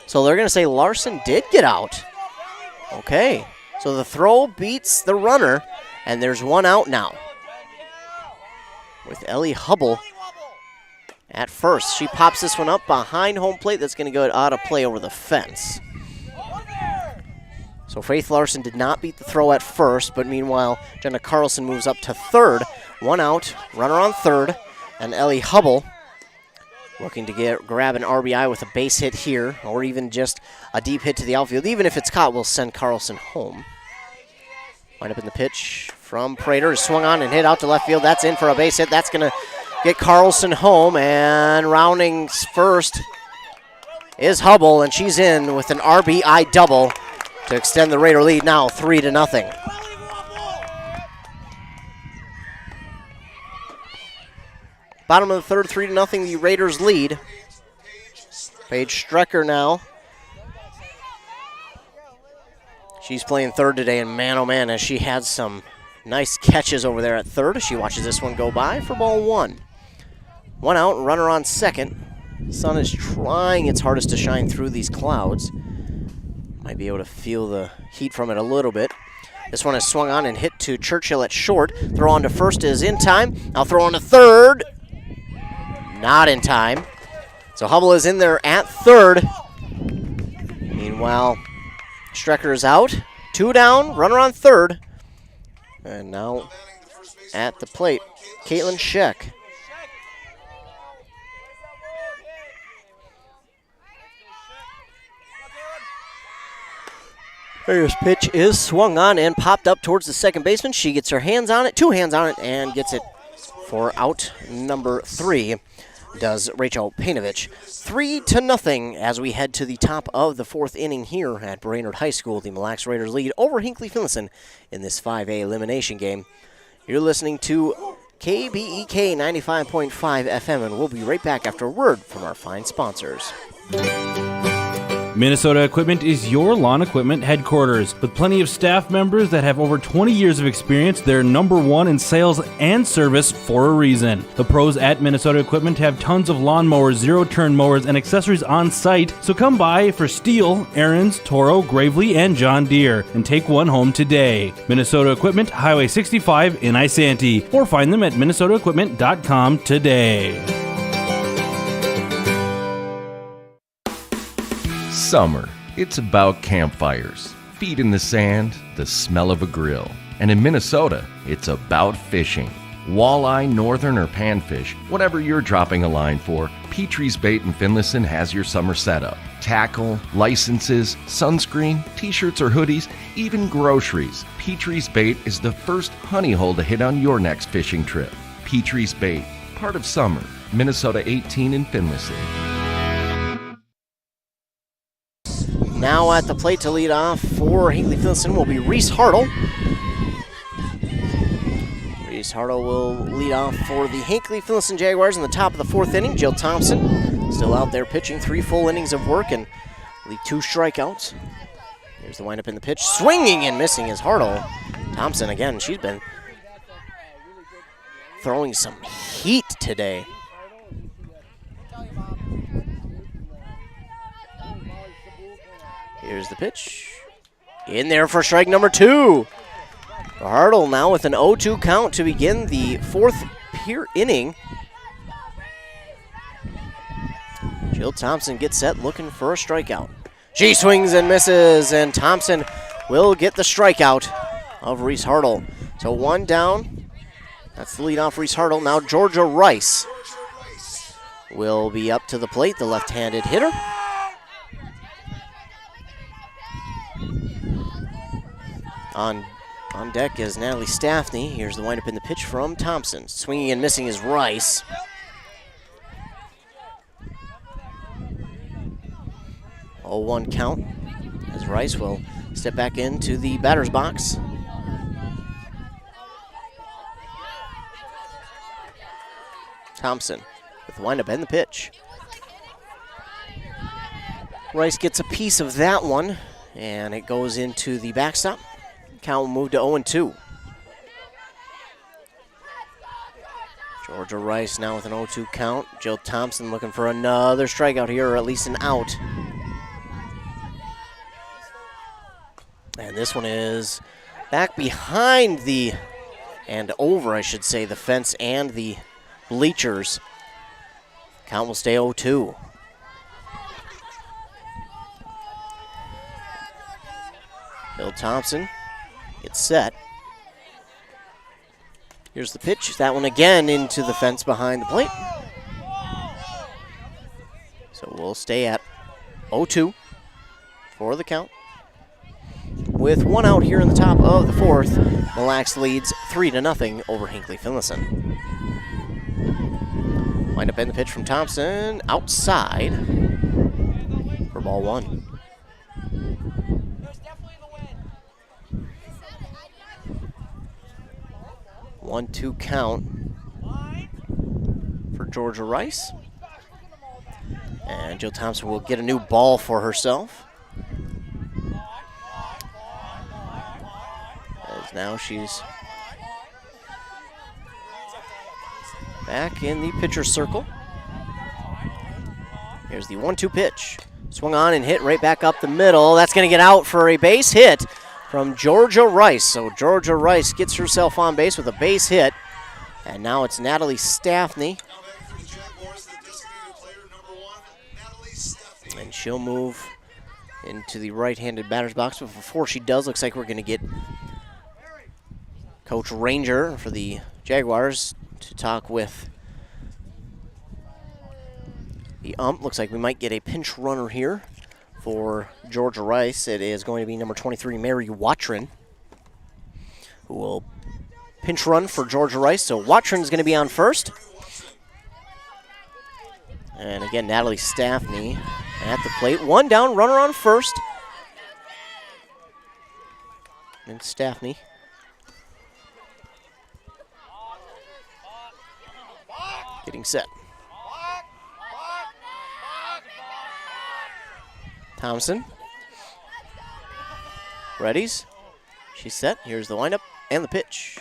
Speaker 11: So they're going to say Larson did get out. Okay. So the throw beats the runner, and there's one out now. With Ellie Hubble at first. She pops this one up behind home plate. That's going to go out of play over the fence. So Faith Larson did not beat the throw at first, but meanwhile, Jenna Carlson moves up to third. One out, runner on third, and Ellie Hubble looking to grab an RBI with a base hit here, or even just a deep hit to the outfield. Even if it's caught, we'll send Carlson home. Wind up in the pitch from Prater. Is swung on and hit out to left field. That's in for a base hit. That's going to get Carlson home. And rounding first is Hubble, and she's in with an RBI double to extend the Raider lead now 3-0. Bottom of the third, 3-0, the Raiders lead. Paige Strecker now. She's playing third today, and man, oh man, as she had some nice catches over there at third. She watches this one go by for ball one. One out, runner on second. The sun is trying its hardest to shine through these clouds. Might be able to feel the heat from it a little bit. This one is swung on and hit to Churchill at short. Throw on to first is in time. I'll throw on to third. Not in time. So Hubble is in there at third. Meanwhile, Strecker is out. Two down, runner on third. And now at the plate, Caitlin Scheck. This pitch is swung on and popped up towards the second baseman. She gets her hands on it, two hands on it, and gets it for out number 3. Does Rachel Painovich. 3-0 as we head to the top of the fourth inning here at Brainerd High School. The Mille Lacs Raiders lead over Hinckley Finlayson in this 5A elimination game. You're listening to KBEK 95.5 FM, and we'll be right back after a word from our fine sponsors.
Speaker 2: Minnesota Equipment is your lawn equipment headquarters. With plenty of staff members that have over 20 years of experience, they're number one in sales and service for a reason. The pros at Minnesota Equipment have tons of lawnmowers, zero-turn mowers, and accessories on site, so come by for Stihl, Aaron's, Toro, Gravely, and John Deere, and take one home today. Minnesota Equipment, Highway 65 in Isanti, or find them at minnesotaequipment.com today.
Speaker 3: Summer. It's about campfires, feet in the sand, the smell of a grill. And in Minnesota, it's about fishing. Walleye, northern, or panfish, whatever you're dropping a line for, Petrie's Bait in Finlayson has your summer setup. Tackle, licenses, sunscreen, t-shirts or hoodies, even groceries. Petrie's Bait is the first honey hole to hit on your next fishing trip. Petrie's Bait, part of summer, Minnesota 18 in Finlayson.
Speaker 11: Now at the plate to lead off for Hinkley Finlayson will be Reese Hartle. Reese Hartle will lead off for the Hinkley Finlayson Jaguars in the top of the fourth inning. Jill Thompson still out there pitching 3 full innings of work and only 2 strikeouts. Here's the windup in the pitch. Swinging and missing is Hartle. Thompson again, she's been throwing some heat today. Here's the pitch. In there for strike number 2. Hartle now with an 0-2 count to begin the fourth inning. Jill Thompson gets set looking for a strikeout. She swings and misses, and Thompson will get the strikeout of Reese Hartle. So 1 down. That's the leadoff Reese Hartle. Now Georgia Rice will be up to the plate, the left-handed hitter. On deck is Natalie Staffney. Here's the windup in the pitch from Thompson. Swinging and missing is Rice. Oh, 1 count as Rice will step back into the batter's box. Thompson with the windup and the pitch. Rice gets a piece of that one, and it goes into the backstop. Count will move to 0-2. Georgia Rice now with an 0-2 count. Jill Thompson looking for another strikeout here, or at least an out. And this one is back behind and over, I should say, the fence and the bleachers. Count will stay 0-2. Bill Thompson gets set. Here's the pitch. That one again into the fence behind the plate. So we'll stay at 0-2 for the count. With 1 out here in the top of the fourth, Mille Lacs leads 3-0 over Hinkley Finlayson. Wind up in the pitch from Thompson, outside for ball 1. One-two count for Georgia Rice. And Jill Thompson will get a new ball for herself. As now she's back in the pitcher's circle. Here's the 1-2 pitch. Swung on and hit right back up the middle. That's going to get out for a base hit from Georgia Rice. So Georgia Rice gets herself on base with a base hit. And now it's Natalie Staffney. And she'll move into the right-handed batter's box. But before she does, looks like we're going to get Coach Ranger for the Jaguars to talk with the ump. Looks like we might get a pinch runner here for Georgia Rice. It is going to be number 23, Mary Watrin, who will pinch run for Georgia Rice. So Watrin is going to be on first. And again, Natalie Staffney at the plate. 1 down, runner on first. And Staffney. Getting set. Thompson. Readies. She's set. Here's the windup and the pitch.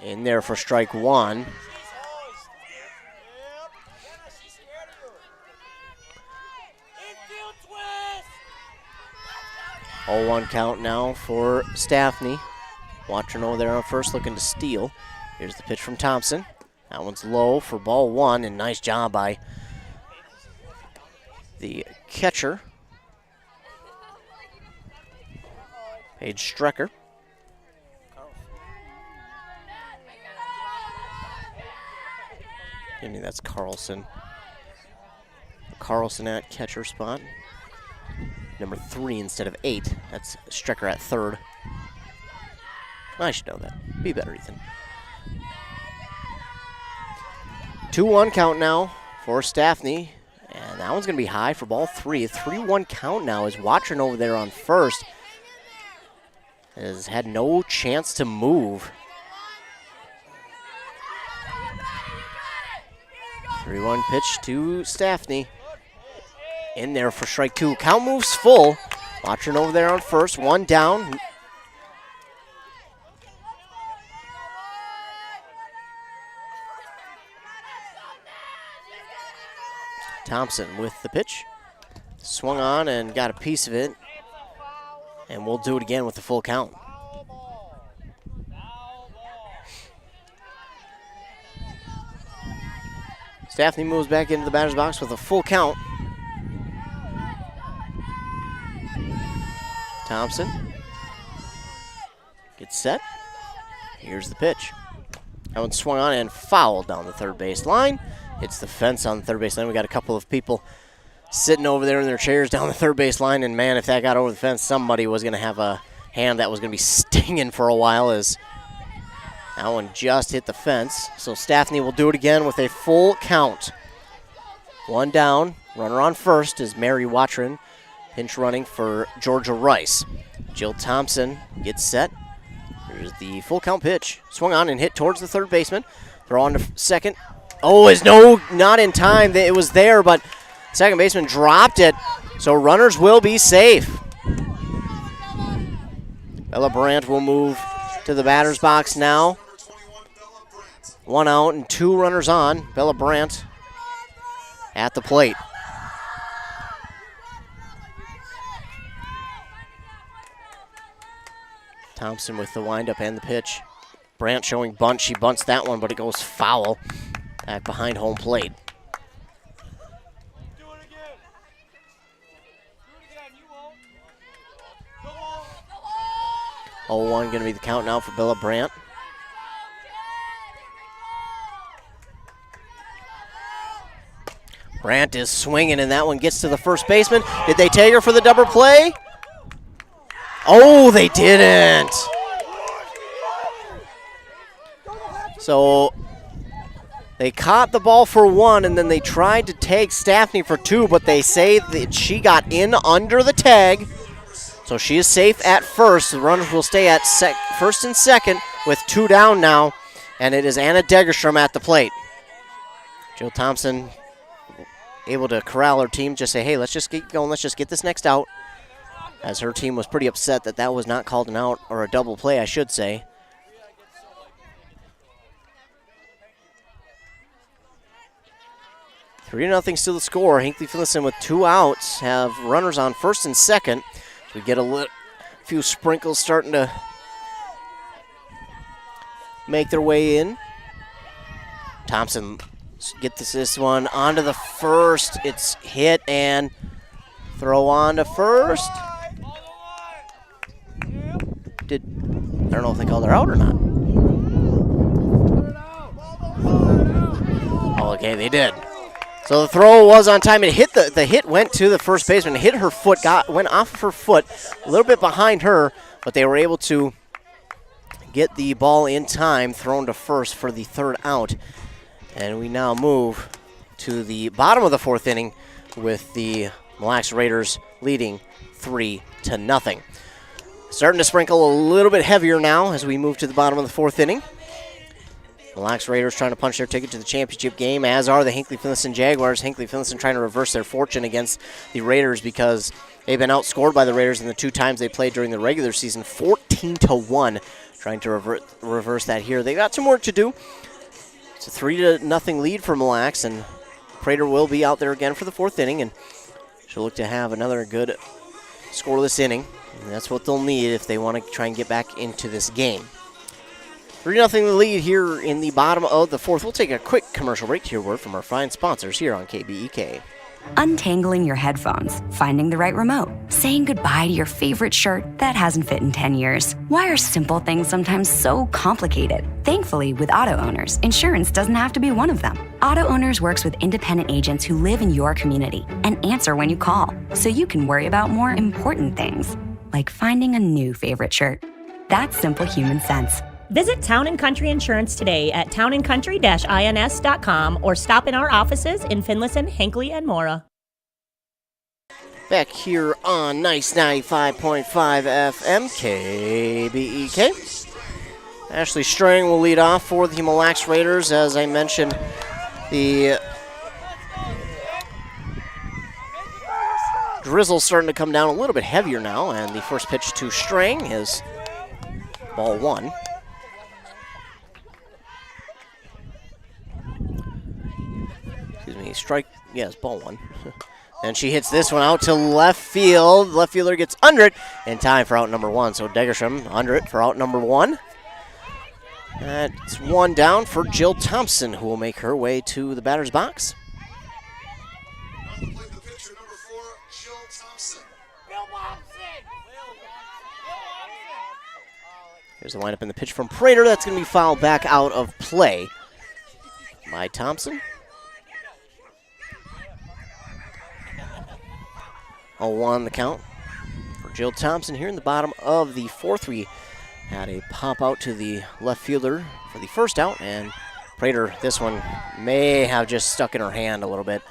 Speaker 11: In there for strike 1. Oh, 1 count now for Staffney. Watching over there on first, looking to steal. Here's the pitch from Thompson. That one's low for ball 1, and nice job by the catcher, Paige Strecker. Excuse me, that's Carlson. Carlson at catcher spot. Number 3 instead of 8. That's Strecker at third. I should know that. Be better, Ethan. 2-1 count now for Staffney. And that one's going to be high for ball 3. A 3-1 count now is Watron over there on first. Has had no chance to move. 3-1 pitch to Staffney. In there for strike 2. Count moves full. Watron over there on first. 1 down. Thompson with the pitch. Swung on and got a piece of it. And we'll do it again with the full count. Staffney moves back into the batter's box with a full count. Thompson gets set. Here's the pitch. That one swung on and fouled down the third base line. Hits the fence on the third base line. We got a couple of people sitting over there in their chairs down the third base line, and man, if that got over the fence, somebody was going to have a hand that was going to be stinging for a while, as that one just hit the fence. So Staffney will do it again with a full count. 1 down, runner on first is Mary Watron, pinch running for Georgia Rice. Jill Thompson gets set. Here's the full count pitch. Swung on and hit towards the third baseman. Throw on to second. Oh, is no, not in time. It was there, but second baseman dropped it, so runners will be safe. Bella Brandt will move to the batter's box now. 1 out and 2 runners on. Bella Brandt at the plate. Thompson with the windup and the pitch. Brandt showing bunt. She bunts that one, but it goes foul. Back behind home plate. Oh, 1 going to be the count now for Bella Brandt. Brandt is swinging, and that one gets to the first baseman. Did they tag her for the double play? Oh, they didn't. So they caught the ball for 1, and then they tried to tag Staffney for 2, but they say that she got in under the tag. So she is safe at first. The runners will stay at first and second with 2 down now, and it is Anna Degerstrom at the plate. Jill Thompson able to corral her team, just say, hey, let's just keep going. Let's just get this next out. As her team was pretty upset that that was not called an out, or a double play, I should say. Three 3-0 still the score. Hinckley Finlayson with 2 outs have runners on first and second. We get a few sprinkles starting to make their way in. Thompson gets this one onto the first. It's hit and throw on to first. I don't know if they called her out or not. Oh, okay, they did. So the throw was on time. It hit the hit went to the first baseman. It hit her foot, went off of her foot, a little bit behind her, but they were able to get the ball in time, thrown to first for the 3rd out. And we now move to the bottom of the 4th inning with the Mille Lacs Raiders leading 3-0. Starting to sprinkle a little bit heavier now as we move to the bottom of the 4th inning. Mille Lacs Raiders trying to punch their ticket to the championship game, as are the Hinckley Finlayson Jaguars. Hinckley Finlayson trying to reverse their fortune against the Raiders because they've been outscored by the Raiders in the 2 times they played during the regular season, 14-1. Trying to reverse that here. They got some work to do. It's a 3-0 lead for Mille Lacs, and Prater will be out there again for the 4th inning, and she'll look to have another good scoreless inning. And that's what they'll need if they want to try and get back into this game. 3-0 lead here in the bottom of the 4th. We'll take a quick commercial break to hear word from our fine sponsors here on KBEK.
Speaker 4: untangling your headphones, finding the right remote, saying goodbye to your favorite shirt that hasn't fit in 10 years. Why are simple things sometimes so complicated? Thankfully, with auto owners, insurance doesn't have to be one of them. Auto Owners works with independent agents who live in your community and answer when you call, so you can worry about more important things, like finding a new favorite shirt. That's simple human sense.
Speaker 5: Visit Town & Country Insurance today at townandcountry-ins.com or stop in our offices in Finlayson, Hinckley, and Mora.
Speaker 11: Back here on Nice 95.5 FM, KBEK. Ashley Strang will lead off for the Mille Lacs Raiders. As I mentioned, the drizzle's starting to come down a little bit heavier now, and the first pitch to Strang is ball one. Strike, yes, ball one. And she hits this one out to left field. Left fielder gets under it in time for out number one. So Degersham under it for out number one. That's one down for Jill Thompson, who will make her way to the batter's box. Here's the windup and the pitch from Prater. That's going to be fouled back out of play by Thompson. 0-1 the count for Jill Thompson here in the bottom of the fourth. We had a pop out to the left fielder for the first out, and Prater, this one may have just stuck in her hand a little bit.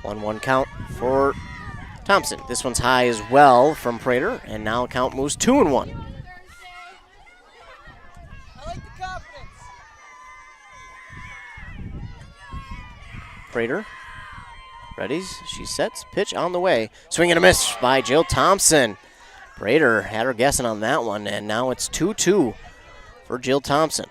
Speaker 11: One count for Thompson. This one's high as well from Prater, and now count moves 2-1. Prater readies, she sets, pitch on the way. Swing and a miss by Jill Thompson. Prater had her guessing on that one, and now it's 2-2 for Jill Thompson.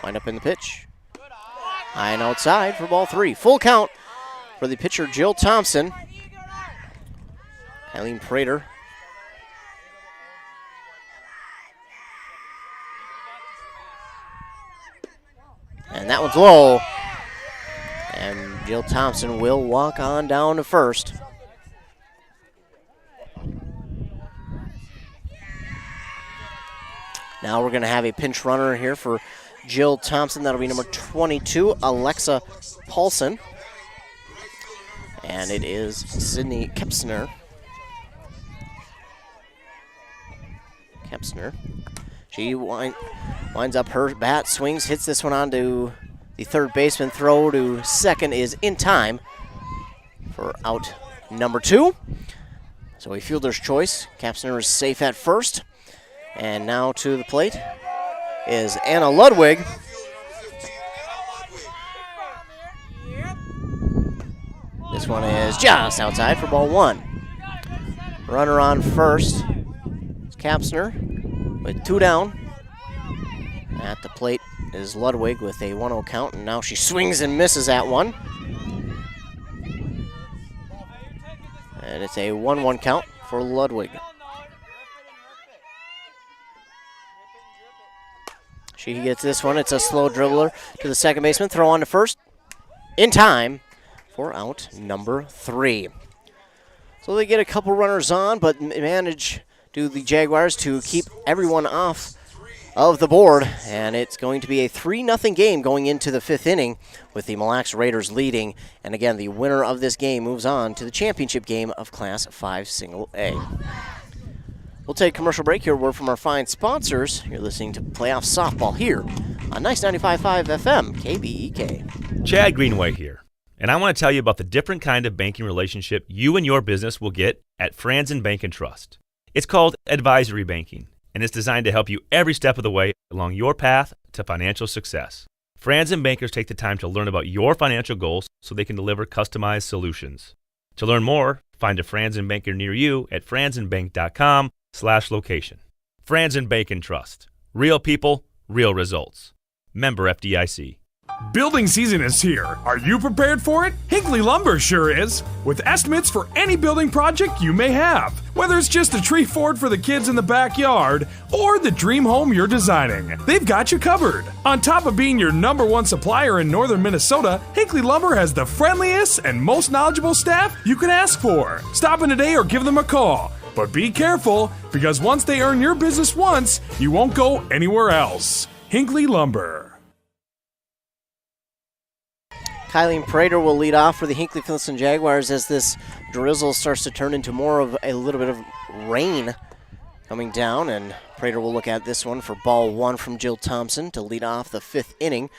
Speaker 11: Wind up in the pitch. High and outside for ball three. Full count for the pitcher, Jill Thompson. Eileen Prater. And that one's low. And Jill Thompson will walk on down to first. Now we're going to have a pinch runner here for Jill Thompson. That'll be number 22, Alexa Paulson. And it is Sydney Kepsner. She winds up her bat, swings, hits this one onto the third baseman. Throw to second is in time for out number two. So a fielder's choice. Kepsner is safe at first. And now to the plate is Anna Ludwig. This one is just outside for ball one. Runner on first. It's Kepsner with two down. At the plate is Ludwig with a 1-0 count, and now she swings and misses that one. And it's a 1-1 count for Ludwig. She gets this one. It's a slow dribbler to the second baseman. Throw on to first in time for out number three. So they get a couple runners on, but manage the Jaguars to keep everyone off of the board, and it's going to be a 3-0 game going into the fifth inning with the Mille Lacs Raiders leading. And again, the winner of this game moves on to the championship game of Class 5 Single A. We'll take a commercial break here. Word from our fine sponsors. You're listening to Playoff Softball here on Nice 95.5 FM, KBEK.
Speaker 6: Chad Greenway here, and I want to tell you about the different kind of banking relationship you and your business will get at Franzen Bank & Trust. It's called advisory banking, and it's designed to help you every step of the way along your path to financial success. Franzen bankers take the time to learn about your financial goals so they can deliver customized solutions. To learn more, find a Franzen banker near you at franzenbank.com/location. Franzen Bank & Trust. Real people, real results. Member FDIC.
Speaker 7: Building season is here. Are you prepared for it? Hinkley Lumber sure is. With estimates for any building project you may have. Whether it's just a tree fort for the kids in the backyard or the dream home you're designing, they've got you covered. On top of being your #1 supplier in northern Minnesota, Hinkley Lumber has the friendliest and most knowledgeable staff you can ask for. Stop in today or give them a call. But be careful, because once they earn your business once, you won't go anywhere else. Hinkley Lumber.
Speaker 11: Kylie Prater will lead off for the Hinkley Finlayson Jaguars as this drizzle starts to turn into more of a little bit of rain coming down. And Prater will look at this one for ball 1 from Jill Thompson to lead off the 5th inning.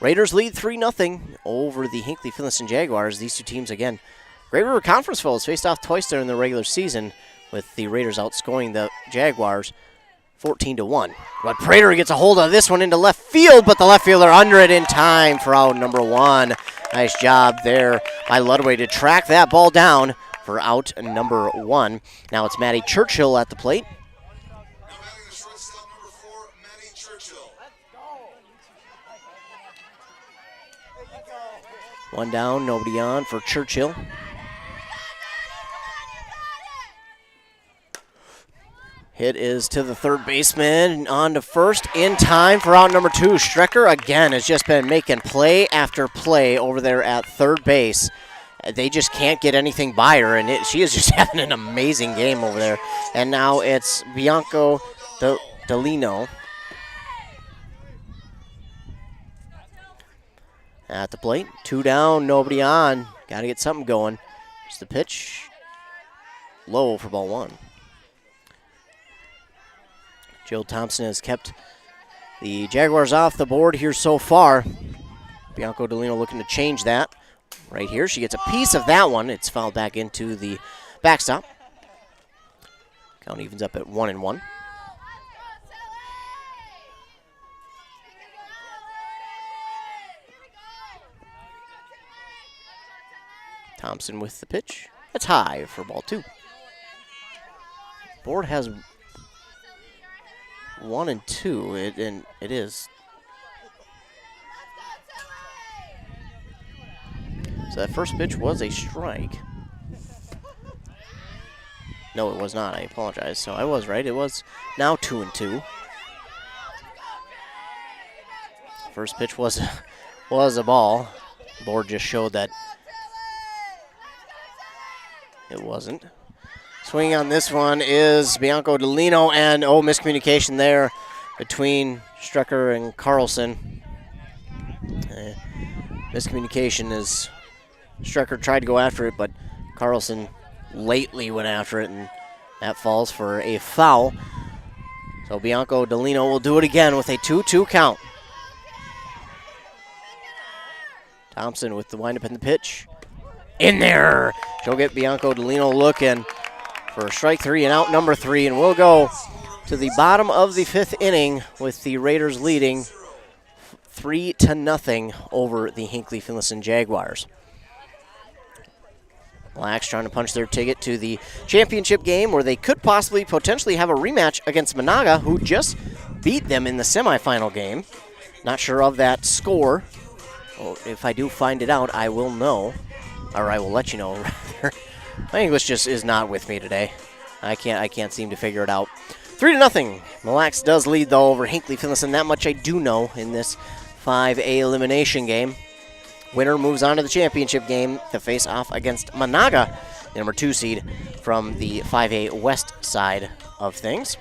Speaker 11: Raiders lead 3-0 over the Hinkley Finlayson Jaguars. These two teams, again, Great River Conference foes faced off twice during the regular season, with the Raiders outscoring the Jaguars 14-1. But Prater gets a hold of this one into left field, but the left fielder under it in time for out number 1. Nice job there by Ludwig to track that ball down for out number 1. Now it's Maddie Churchill at the plate. One down, nobody on for Churchill. Hit is to the third baseman, on to first, in time for out number 2. Strecker, again, has just been making play after play over there at third base. They just can't get anything by her, and she is just having an amazing game over there. And now it's Bianco Delino at the plate. 2 down, nobody on. Got to get something going. Here's the pitch. Low for ball 1. Jill Thompson has kept the Jaguars off the board here so far. Bianco Delino looking to change that. Right here, she gets a piece of that one. It's fouled back into the backstop. Count evens up at 1-1. Thompson with the pitch. That's high for ball 2. Board has 1 and 2, and it is. So that first pitch was a strike. No, it was not. I apologize. So I was right. It was now 2 and 2. First pitch was a ball. The board just showed that it wasn't. Swinging on this one is Bianco Delino, and miscommunication there between Strecker and Carlson. Miscommunication as Strecker tried to go after it, but Carlson lately went after it, and that falls for a foul. So Bianco Delino will do it again with a 2-2 count. Thompson with the windup and the pitch. In there! She'll get Bianco Delino looking for strike 3 and out number 3, and we'll go to the bottom of the 5th inning with the Raiders leading 3-0 over the Hinkley Finlayson Jaguars. Blacks trying to punch their ticket to the championship game, where they could potentially have a rematch against Monaga, who just beat them in the semifinal game. Not sure of that score. Well, if I do find it out, I will know, or I will let you know, rather. My English just is not with me today. I can't seem to figure it out. 3-0. Mille Lacs does lead, though, over Hinkley Finlayson. That much I do know in this 5A elimination game. Winner moves on to the championship game to face off against Monaga, the number 2 seed from the 5A West side of things.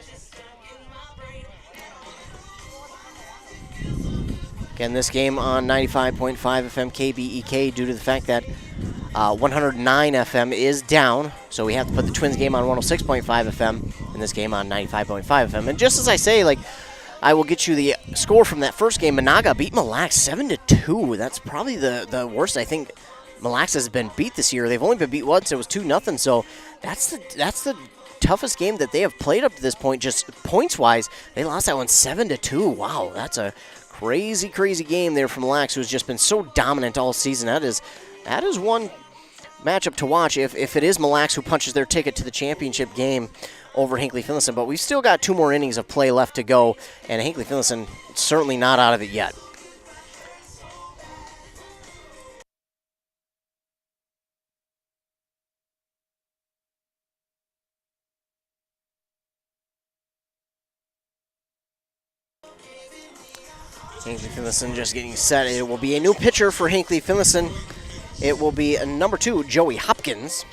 Speaker 11: Again, this game on 95.5 FM KBEK due to the fact that 109 FM is down, so we have to put the Twins game on 106.5 FM and this game on 95.5 FM. And just as I say, I will get you the score from that first game. Monaga beat Mille Lacs 7-2. That's probably the worst I think Mille Lacs has been beat this year. They've only been beat once. It was 2-0. So that's the toughest game that they have played up to this point, just points-wise. They lost that one 7-2. Wow, that's a crazy, crazy game there from Mille Lacs, who's just been so dominant all season. That is one matchup to watch if it is Mille Lacs who punches their ticket to the championship game over Hinkley Finlayson. But we've still got 2 more innings of play left to go, and Hinkley Finlayson certainly not out of it yet. Hinckley Finlayson just getting set. It will be a new pitcher for Hinckley Finlayson. It will be number 2, Joey Hopkins.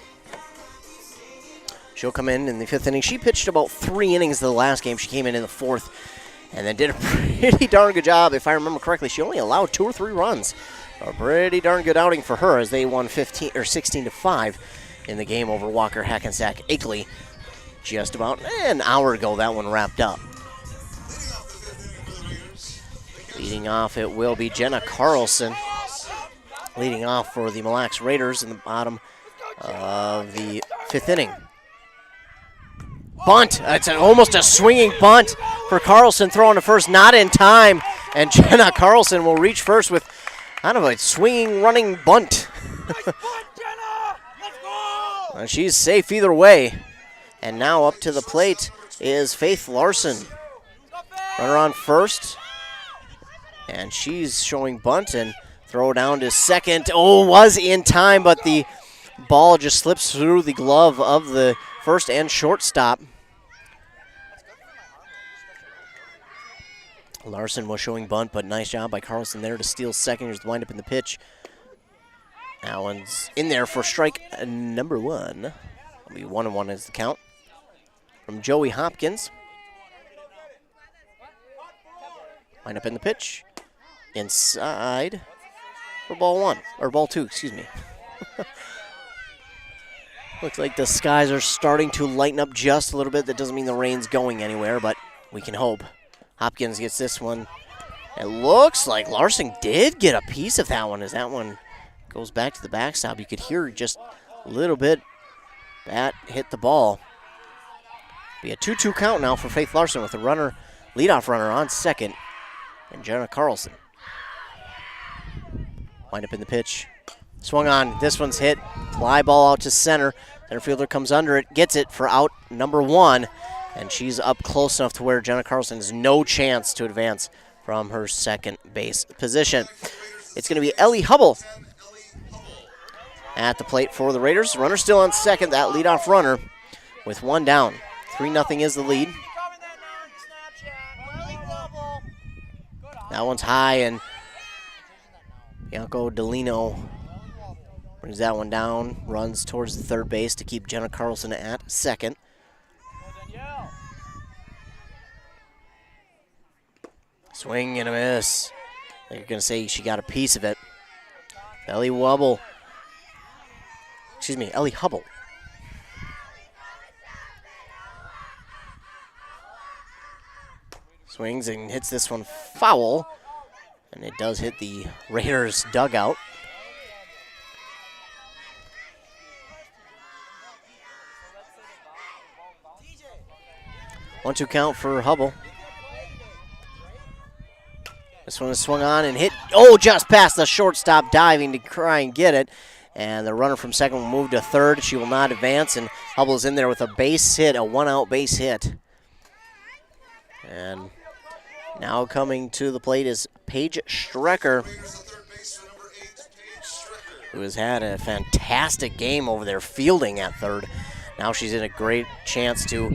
Speaker 11: She'll come in the 5th inning. She pitched about 3 innings the last game. She came in the 4th and then did a pretty darn good job. If I remember correctly, she only allowed 2 or 3 runs. A pretty darn good outing for her as they won 16-5 in the game over Walker Hackensack Akeley. Just about an hour ago, that one wrapped up. Leading off, it will be Jenna Carlson. Leading off for the Mille Lacs Raiders in the bottom of the 5th inning. Bunt. It's almost a swinging bunt for Carlson, throwing to first, not in time. And Jenna Carlson will reach first with kind of a swinging, running bunt. And she's safe either way. And now up to the plate is Faith Larson. Runner on first. And she's showing bunt and throw down to second. Oh, was in time, but the ball just slips through the glove of the first and shortstop. Larson was showing bunt, but nice job by Carlson there to steal second. Here's the windup in the pitch. That one's in there for strike number 1. It'll be 1-1 is the count from Joey Hopkins. Windup in the pitch. Inside for ball 1, or ball 2, excuse me. Looks like the skies are starting to lighten up just a little bit. That doesn't mean the rain's going anywhere, but we can hope. Hopkins gets this one. It looks like Larson did get a piece of that one as that one goes back to the backstop. You could hear just a little bit. That hit the ball. Be a 2-2 count now for Faith Larson with a runner, leadoff runner on second, and Jenna Carlson. Wind up in the pitch. Swung on. This one's hit. Fly ball out to center. Center fielder comes under it, gets it for out number 1. And she's up close enough to where Jenna Carlson has no chance to advance from her second base position. It's going to be Ellie Hubble at the plate for the Raiders. Runner still on second, that leadoff runner with 1 down. 3-0 is the lead. That one's high, and Bianco Delino brings that one down, runs towards the third base to keep Jenna Carlson at second. Swing and a miss. You're going to say she got a piece of it. Ellie Hubble. Swings and hits this one foul. And it does hit the Raiders dugout. One-two count for Hubble. This one is swung on and hit. Oh, just past the shortstop, diving to try and get it. And the runner from second will move to third. She will not advance, and Hubble is in there with a base hit, a 1-out base hit. And now coming to the plate is Paige Strecker, who has had a fantastic game over there fielding at third. Now she's in a great chance to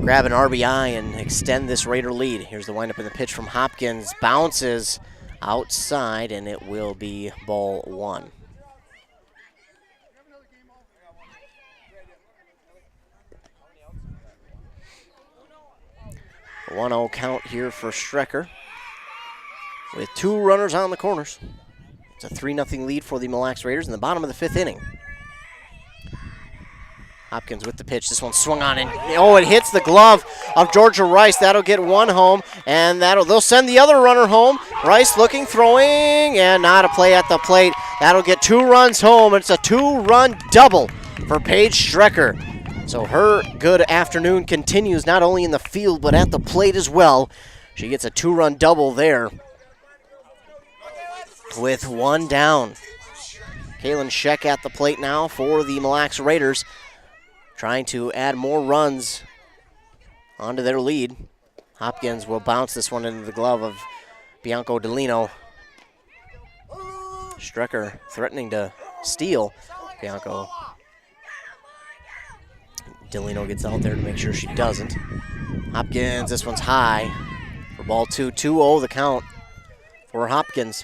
Speaker 11: grab an RBI and extend this Raider lead. Here's the windup in the pitch from Hopkins. Bounces outside, and it will be ball 1. A 1-0 count here for Strecker with 2 runners on the corners. It's a 3-0 lead for the Mille Lacs Raiders in the bottom of the 5th inning. Hopkins with the pitch. This one swung on, and it hits the glove of Georgia Rice. That'll get 1 home, and they'll send the other runner home. Rice looking, throwing, and not a play at the plate. That'll get 2 runs home. It's a 2-run double for Paige Strecker. So her good afternoon continues not only in the field but at the plate as well. She gets a 2-run double there with 1 down. Kaylin Scheck at the plate now for the Mille Lacs Raiders, trying to add more runs onto their lead. Hopkins will bounce this one into the glove of Bianco Delino. Strecker threatening to steal. Bianco. Delino gets out there to make sure she doesn't. Hopkins, this one's high for ball 2, 2-0 the count for Hopkins.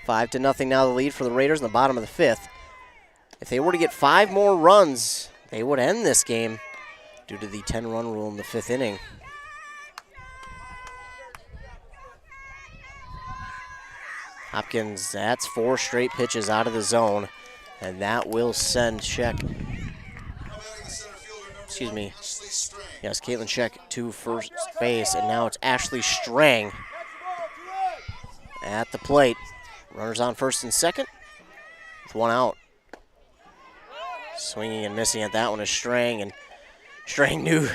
Speaker 11: 5-0 now the lead for the Raiders in the bottom of the 5th. If they were to get 5 more runs, they would end this game due to the 10-run rule in the 5th inning. Hopkins, that's 4 straight pitches out of the zone, and that will send Caitlin Scheck to first base, and now it's Ashley Strang at the plate. Runners on first and second with 1 out. Swinging and missing at that one is Strang, and Strang knew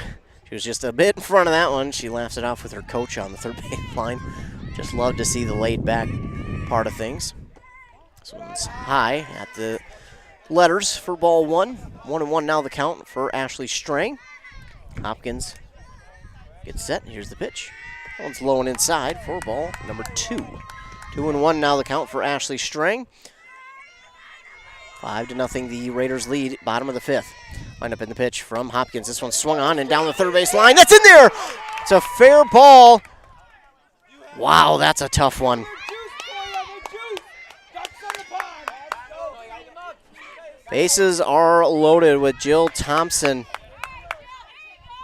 Speaker 11: she was just a bit in front of that one. She laughs it off with her coach on the third base line. Just love to see the laid back part of things. This one's high at the letters for ball 1. 1-1 now the count for Ashley Strang. Hopkins gets set. Here's the pitch. That one's low and inside for ball number 2. 2-1 now the count for Ashley Strang. 5-0 the Raiders lead, bottom of the 5th. Wind up in the pitch from Hopkins. This one swung on and down the third base line. That's in there! It's a fair ball. Wow, that's a tough one. Bases are loaded with Jill Thompson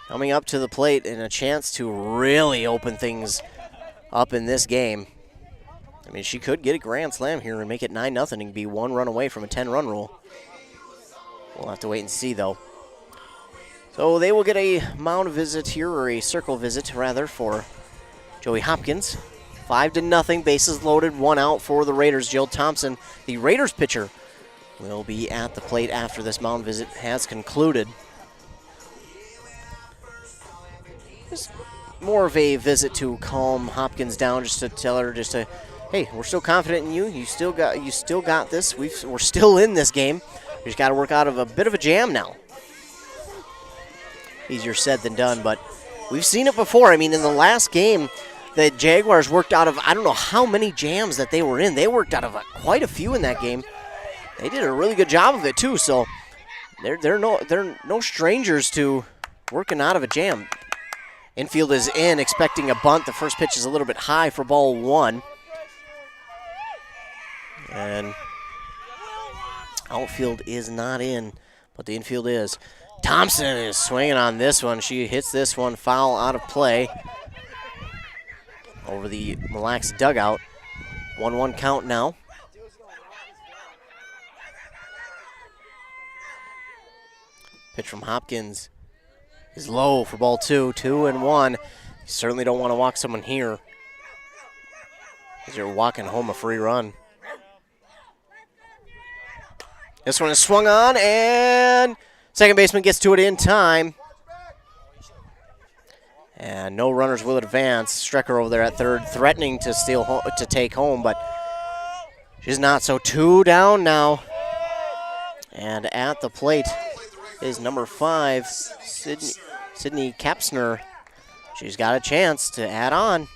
Speaker 11: coming up to the plate and a chance to really open things up in this game. I mean, she could get a grand slam here and make it 9-0 and be 1 run away from a 10-run rule. We'll have to wait and see, though. So they will get a mound visit here, or a circle visit, rather, for Joey Hopkins. 5-0, bases loaded, 1 out for the Raiders. Jill Thompson, the Raiders pitcher, will be at the plate after this mound visit has concluded. Just more of a visit to calm Hopkins down, just to tell her, hey, we're still confident in you. You still got this. We're still in this game. We just got to work out of a bit of a jam now. Easier said than done, but we've seen it before. I mean, in the last game, the Jaguars worked out of, I don't know how many jams that they were in. They worked out of quite a few in that game. They did a really good job of it too. So they're no strangers to working out of a jam. Infield is in, expecting a bunt. The first pitch is a little bit high for ball 1. And outfield is not in, but the infield is. Thompson is swinging on this one. She hits this one foul out of play over the Mille Lacs dugout. 1-1 count now. Pitch from Hopkins is low for ball 2. 2-1. You certainly don't want to walk someone here, because you're walking home a free run. This one is swung on, and second baseman gets to it in time. And no runners will advance. Strecker over there at third, threatening to take home, but she's not. So 2 down now. And at the plate is number 5, Sydney Kapsner. She's got a chance to add on.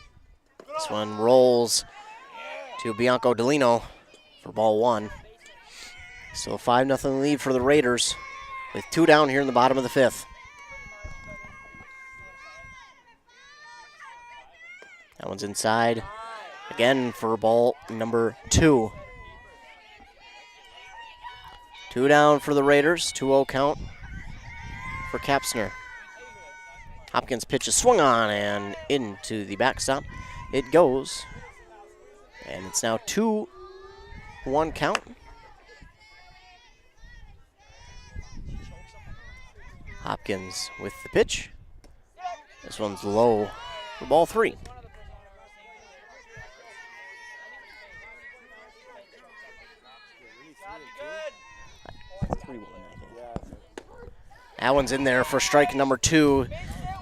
Speaker 11: This one rolls to Bianco Delino for ball 1. So a 5-0 lead for the Raiders with 2 down here in the bottom of the 5th. That one's inside again for ball number 2. 2 down for the Raiders, 2-0 count for Kapsner. Hopkins pitch is swung on and into the backstop. It goes, and it's now 2-1 count. Hopkins with the pitch. This one's low for ball 3. That one's in there for strike number 2.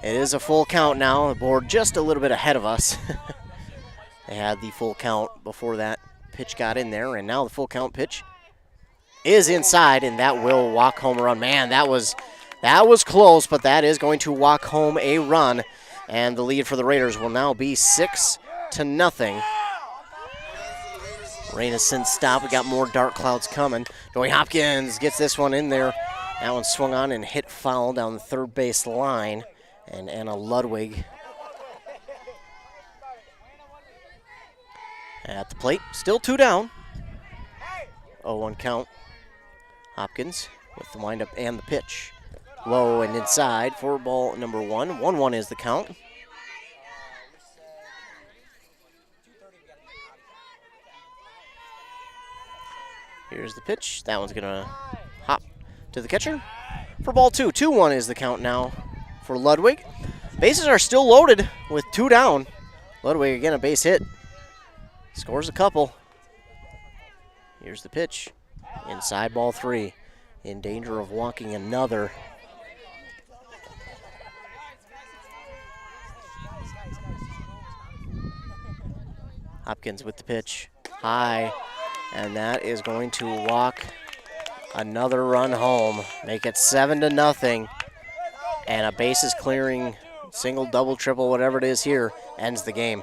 Speaker 11: It is a full count now. The board just a little bit ahead of us. They had the full count before that pitch got in there, and now the full count pitch is inside, and that will walk home a run. Man, that was close, but that is going to walk home a run, and the lead for the Raiders will now be 6-0. Rain has since stopped. We got more dark clouds coming. Joey Hopkins gets this one in there. That one swung on and hit foul down the third base line. And Anna Ludwig at the plate. Still 2 down. 0-1 count. Hopkins with the windup and the pitch. Low and inside for ball number 1. 1-1 is the count. Here's the pitch. That one's going to hop to the catcher for ball 2. 2-1 is the count now for Ludwig. Bases are still loaded with 2 down. Ludwig again a base hit. Scores a couple. Here's the pitch. Inside ball 3. In danger of walking another. Hopkins with the pitch. High. And that is going to walk another run home. Make it 7-0. And a bases clearing, single, double, triple, whatever it is here, ends the game.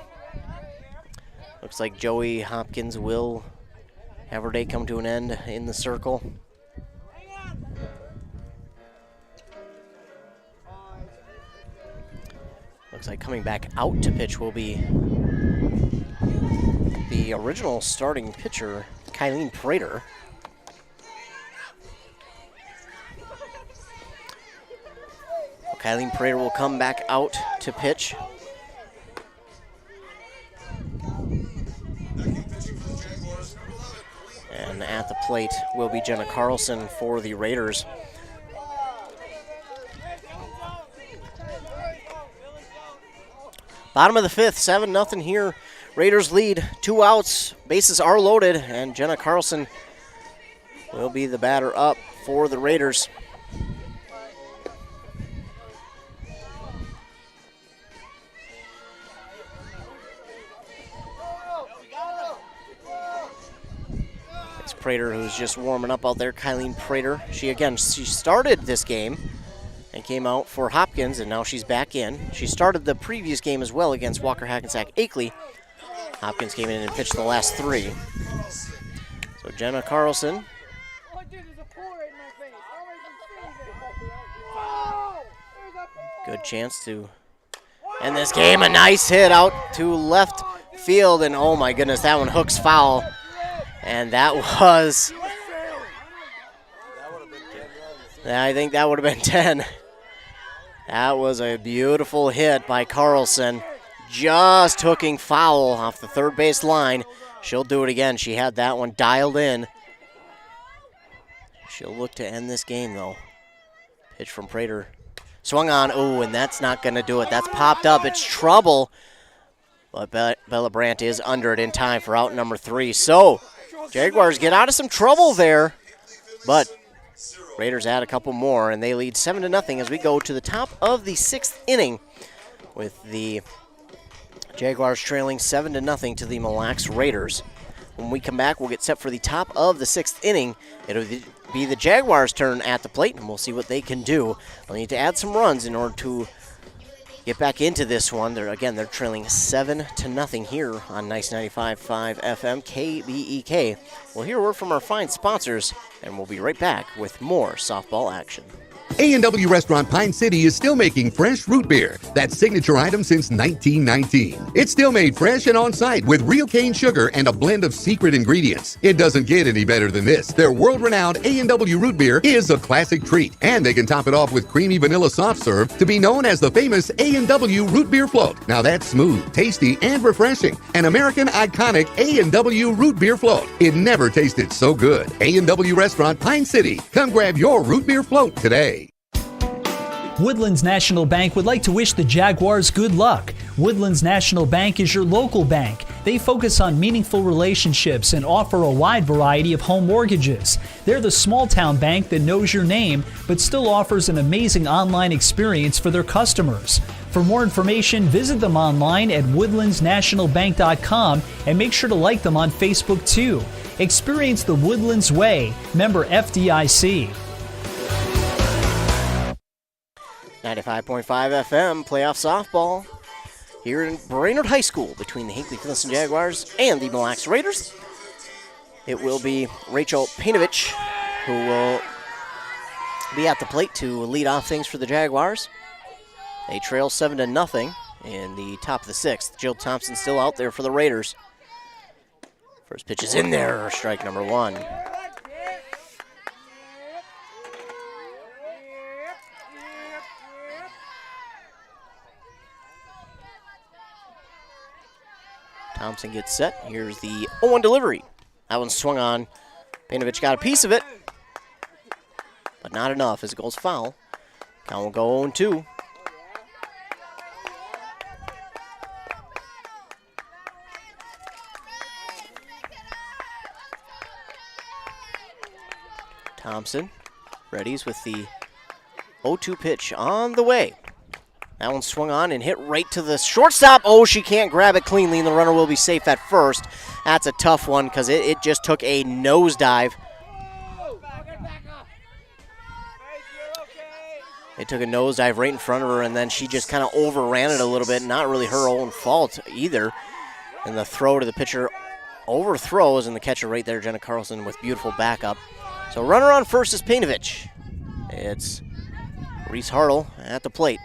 Speaker 11: Looks like Joey Hopkins will have her day come to an end in the circle. Looks like coming back out to pitch will be the original starting pitcher, Kylene Prater. Kylene Prater will come back out to pitch. And at the plate will be Jenna Carlson for the Raiders. Bottom of the 5th, 7-0 here. Raiders lead, 2 outs, bases are loaded, and Jenna Carlson will be the batter up for the Raiders. It's Prater who's just warming up out there, Kylene Prater. She started this game and came out for Hopkins, and now she's back in. She started the previous game as well against Walker Hackensack Akeley. Hopkins came in and pitched the last 3. So Jenna Carlson. Good chance to end this game. A nice hit out to left field, and oh my goodness, that one hooks foul. And that was, I think that would have been 10. That was a beautiful hit by Carlson. Just hooking foul off the third base line. She'll do it again. She had that one dialed in. She'll look to end this game, though. Pitch from Prater. Swung on. Oh, and that's not going to do it. That's popped up. It's trouble. But Bella Brandt is under it in time for out number 3. So, Jaguars get out of some trouble there. But Raiders add a couple more, and they lead 7-0 as we go to the top of the 6th inning with the Jaguars trailing 7-0 to the Mille Lacs Raiders. When we come back, we'll get set for the top of the 6th inning. It'll be the Jaguars' turn at the plate, and we'll see what they can do. They'll need to add some runs in order to get back into this one. They're trailing 7-0 here on Nice 95.5 FM KBEK. We'll hear a word from our fine sponsors, and we'll be right back with more softball action.
Speaker 8: A&W Restaurant Pine City is still making fresh root beer, that signature item since 1919. It's still made fresh and on-site with real cane sugar and a blend of secret ingredients. It doesn't get any better than this. Their world-renowned A&W root beer is a classic treat, and they can top it off with creamy vanilla soft serve to be known as the famous A&W root beer float. Now that's smooth, tasty, and refreshing. An American iconic A&W root beer float. It never tasted so good. A&W Restaurant Pine City. Come grab your root beer float today.
Speaker 9: Woodlands National Bank would like to wish the Jaguars good luck. Woodlands National Bank is your local bank. They focus on meaningful relationships and offer a wide variety of home mortgages. They're the small town bank that knows your name but still offers an amazing online experience for their customers. For more information, visit them online at woodlandsnationalbank.com and make sure to like them on Facebook too. Experience the Woodlands way. Member FDIC.
Speaker 11: 95.5 FM playoff softball here in Brainerd High School between the Hinckley-Finlayson Jaguars and the Mille Lacs Raiders. It will be Rachel Painovich who will be at the plate to lead off things for the Jaguars. They trail 7-0 in the top of the 6th. Jill Thompson still out there for the Raiders. First pitch is in there, strike number 1. Thompson gets set. Here's the 0-1 delivery. That one swung on. Painovich got a piece of it, but not enough as it goes foul. Count will go 0-2. Thompson readies with the 0-2 pitch on the way. That one swung on and hit right to the shortstop. Oh, she can't grab it cleanly, and the runner will be safe at first. That's a tough one because it just took a nosedive. It took a nosedive right in front of her, and then she just kind of overran it a little bit. Not really her own fault either. And the throw to the pitcher overthrows, and the catcher right there, Jenna Carlson, with beautiful backup. So runner on first is Painovich. It's Reese Hartle at the plate.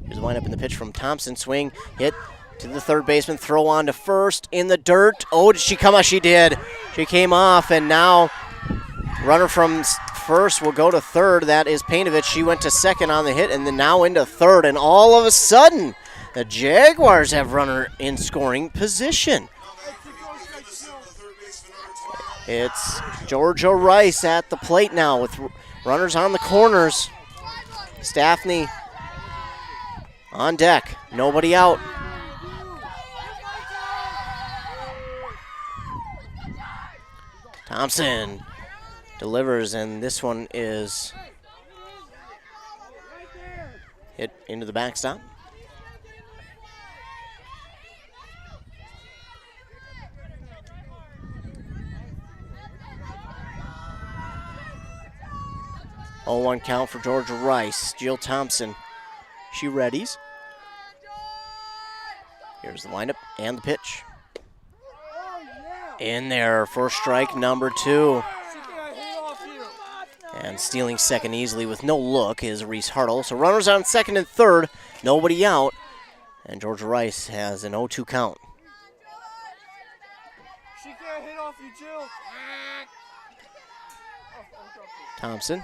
Speaker 11: Here's the windup in the pitch from Thompson. Swing, hit to the third baseman, throw on to first in the dirt. Oh, did she come off? She did. She came off, and now runner from first will go to third. That is Painovich. She went to second on the hit, and then now into third. And all of a sudden, the Jaguars have runner in scoring position. It's Georgia Rice at the plate now with runners on the corners. Staffney on deck, nobody out. Thompson delivers, and this one is hit into the backstop. Oh, 1 count for Georgia Rice. Jill Thompson, she readies. Here's the windup and the pitch. In there, first strike, number 2. And stealing second easily with no look is Reese Hartle. So runners on second and third, nobody out. And Georgia Rice has an 0-2 count.
Speaker 16: She can't hit off you, Jill.
Speaker 11: Thompson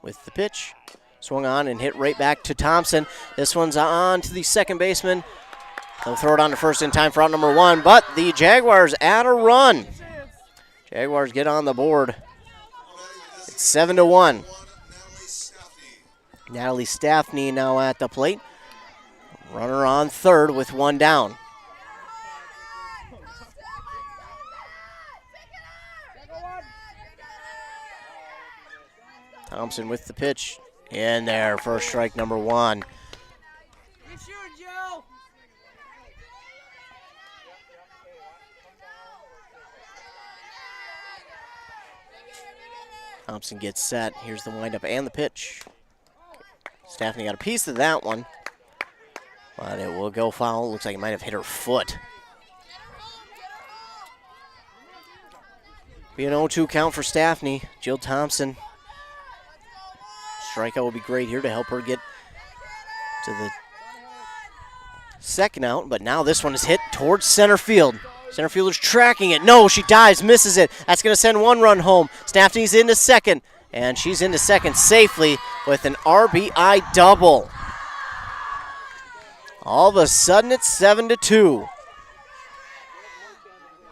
Speaker 11: with the pitch. Swung on and hit right back to Thompson. This one's on to the second baseman. They'll throw it on to first in time for out number 1, but the Jaguars add a run. Jaguars get on the board. It's 7-1. Natalie Staffney now at the plate. Runner on third with 1 down. Thompson with the pitch. In there, first strike, number 1. Thompson gets set. Here's the windup and the pitch. Staffney got a piece of that one, but it will go foul. Looks like it might have hit her foot. Be an 0-2 count for Staffney. Jill Thompson. Strikeout will be great here to help her get to the second out, but now this one is hit towards center field. Center fielder's tracking it. No, she dives, misses it. That's going to send 1 run home. Staffney's into second, and she's into second safely with an RBI double. All of a sudden, it's 7-2.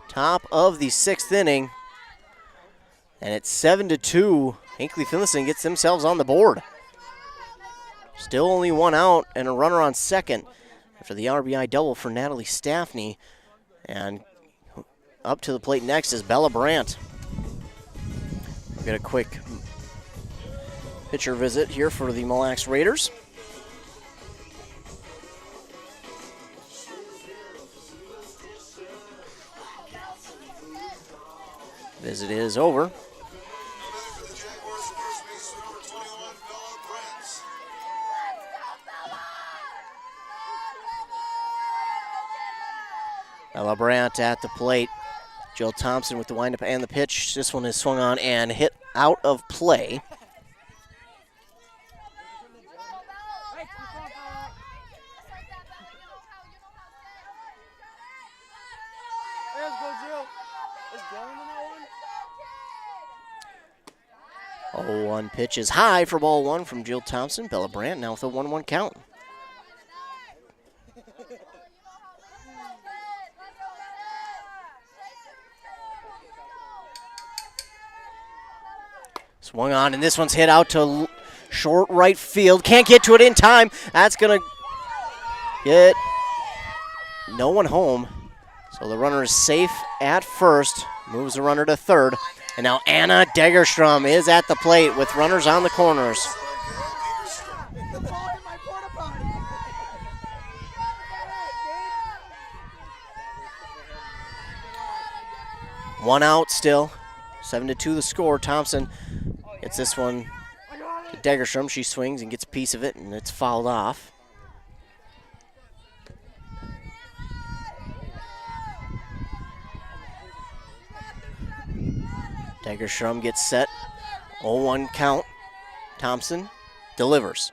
Speaker 11: Top of the 6th inning, and it's 7-2. Hinkley Finlayson gets themselves on the board. Still only 1 out and a runner on second after the RBI double for Natalie Staffney. And up to the plate next is Bella Brandt. We'll get a quick pitcher visit here for the Mille Lacs Raiders. Visit is over. Bella Brandt at the plate. Jill Thompson with the windup and the pitch. This one is swung on and hit out of play. 0-1 pitch is high for ball one from Jill Thompson. Bella Brandt now with a 1-1 count. Swung on, and this one's hit out to short right field. Can't get to it in time. That's going to get no one home. So the runner is safe at first. Moves the runner to third. And now Anna Degerstrom is at the plate with runners on the corners. One out still. 7-2 the score. Thompson gets this one to Degerstrom. She swings and gets a piece of it, and it's fouled off. Degerstrom gets set. 0-1 count. Thompson delivers.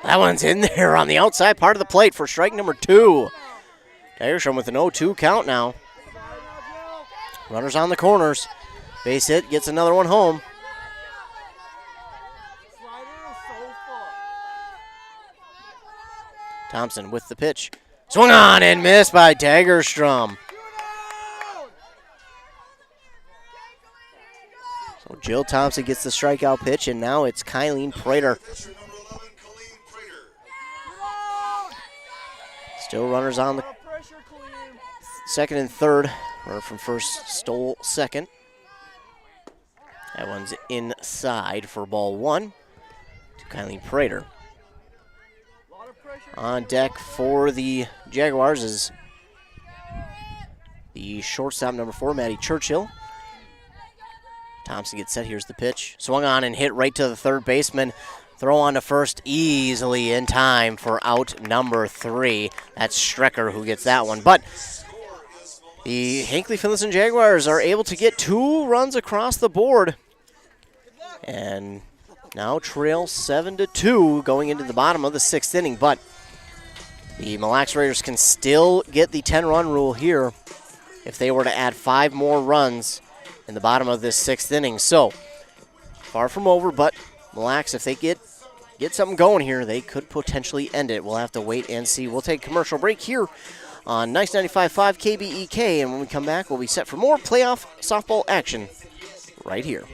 Speaker 11: That one's in there on the outside part of the plate for strike number 2. Degerstrom with an 0-2 count now. Runners on the corners. Base hit, gets another one home. Thompson with the pitch. Swung on and missed by Degerstrom. So Jill Thompson gets the strikeout pitch, and now it's Kylene Prater. Still runners on the second and third. Runner from first stole second. That one's inside for ball one to Kylene Prater. On deck for the Jaguars is the shortstop, number 4, Maddie Churchill. Thompson gets set. Here's the pitch. Swung on and hit right to the third baseman. Throw on to first easily in time for out number 3. That's Strecker who gets that one. But the Hinckley Finlayson Jaguars are able to get 2 runs across the board and now trail 7-2 going into the bottom of the 6th inning. But the Mille Lacs Raiders can still get the 10-run rule here if they were to add 5 more runs in the bottom of this 6th inning. So far from over, but Mille Lacs, if they get something going here, they could potentially end it. We'll have to wait and see. We'll take a commercial break here on Nice 95.5 KBEK, and when we come back, we'll be set for more playoff softball action right here.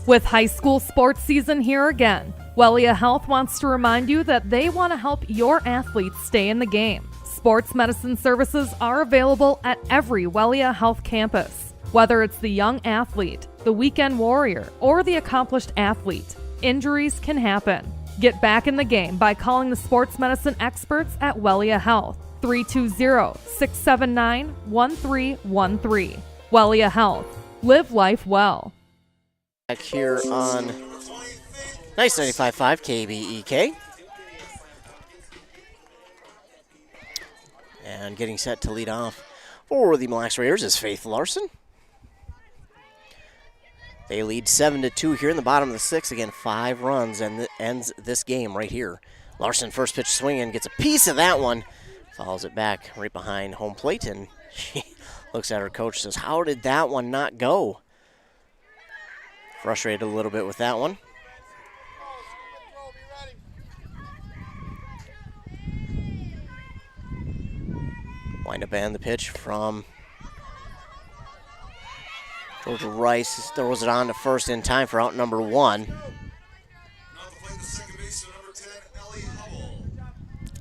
Speaker 10: With high school sports season here again, Wellia Health wants to remind you that they want to help your athletes stay in the game. Sports medicine services are available at every Wellia Health campus. Whether it's the young athlete, the weekend warrior, or the accomplished athlete, injuries can happen. Get back in the game by calling the sports medicine experts at Wellia Health. 320-679-1313. Wellia Health. Live life well.
Speaker 11: Back here on Nice 95.5 KBEK. And getting set to lead off for the Mille Lacs Raiders is Faith Larson. They lead 7-2 here in the bottom of the 6th. Again, 5 runs and ends this game right here. Larson first pitch swinging, gets a piece of that one. Follows it back right behind home plate, and she looks at her coach, says, how did that one not go? Frustrated a little bit with that one. Wind up and the pitch from Georgia Rice. Throws it on to first in time for out number 1.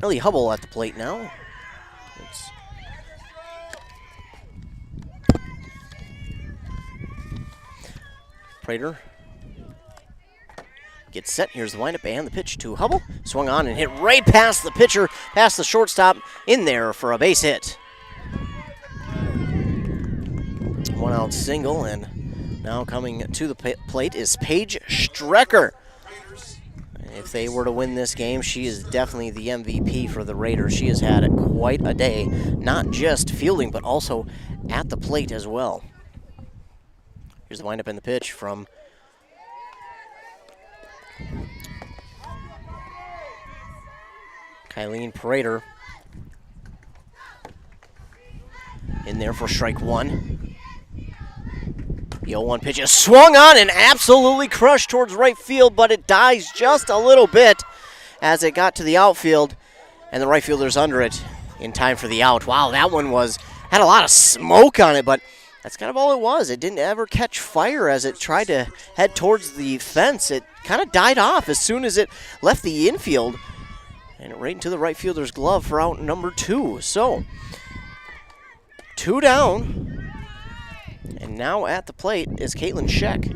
Speaker 11: Ellie Hubble at the plate now. Prater gets set. Here's the windup and the pitch to Hubble. Swung on and hit right past the pitcher, past the shortstop, in there for a base hit. 1-out single, and now coming to the plate is Paige Strecker. If they were to win this game, she is definitely the MVP for the Raiders. She has had quite a day, not just fielding, but also at the plate as well. Here's the windup and the pitch from Kylene Prater. In there for strike 1. The 0-1 pitch is swung on and absolutely crushed towards right field, but it dies just a little bit as it got to the outfield, and the right fielder's under it in time for the out. Wow, that one had a lot of smoke on it, but that's kind of all it was. It didn't ever catch fire as it tried to head towards the fence. It kind of died off as soon as it left the infield, and right into the right fielder's glove for out number 2. So, 2 down. And now at the plate is Caitlin Scheck.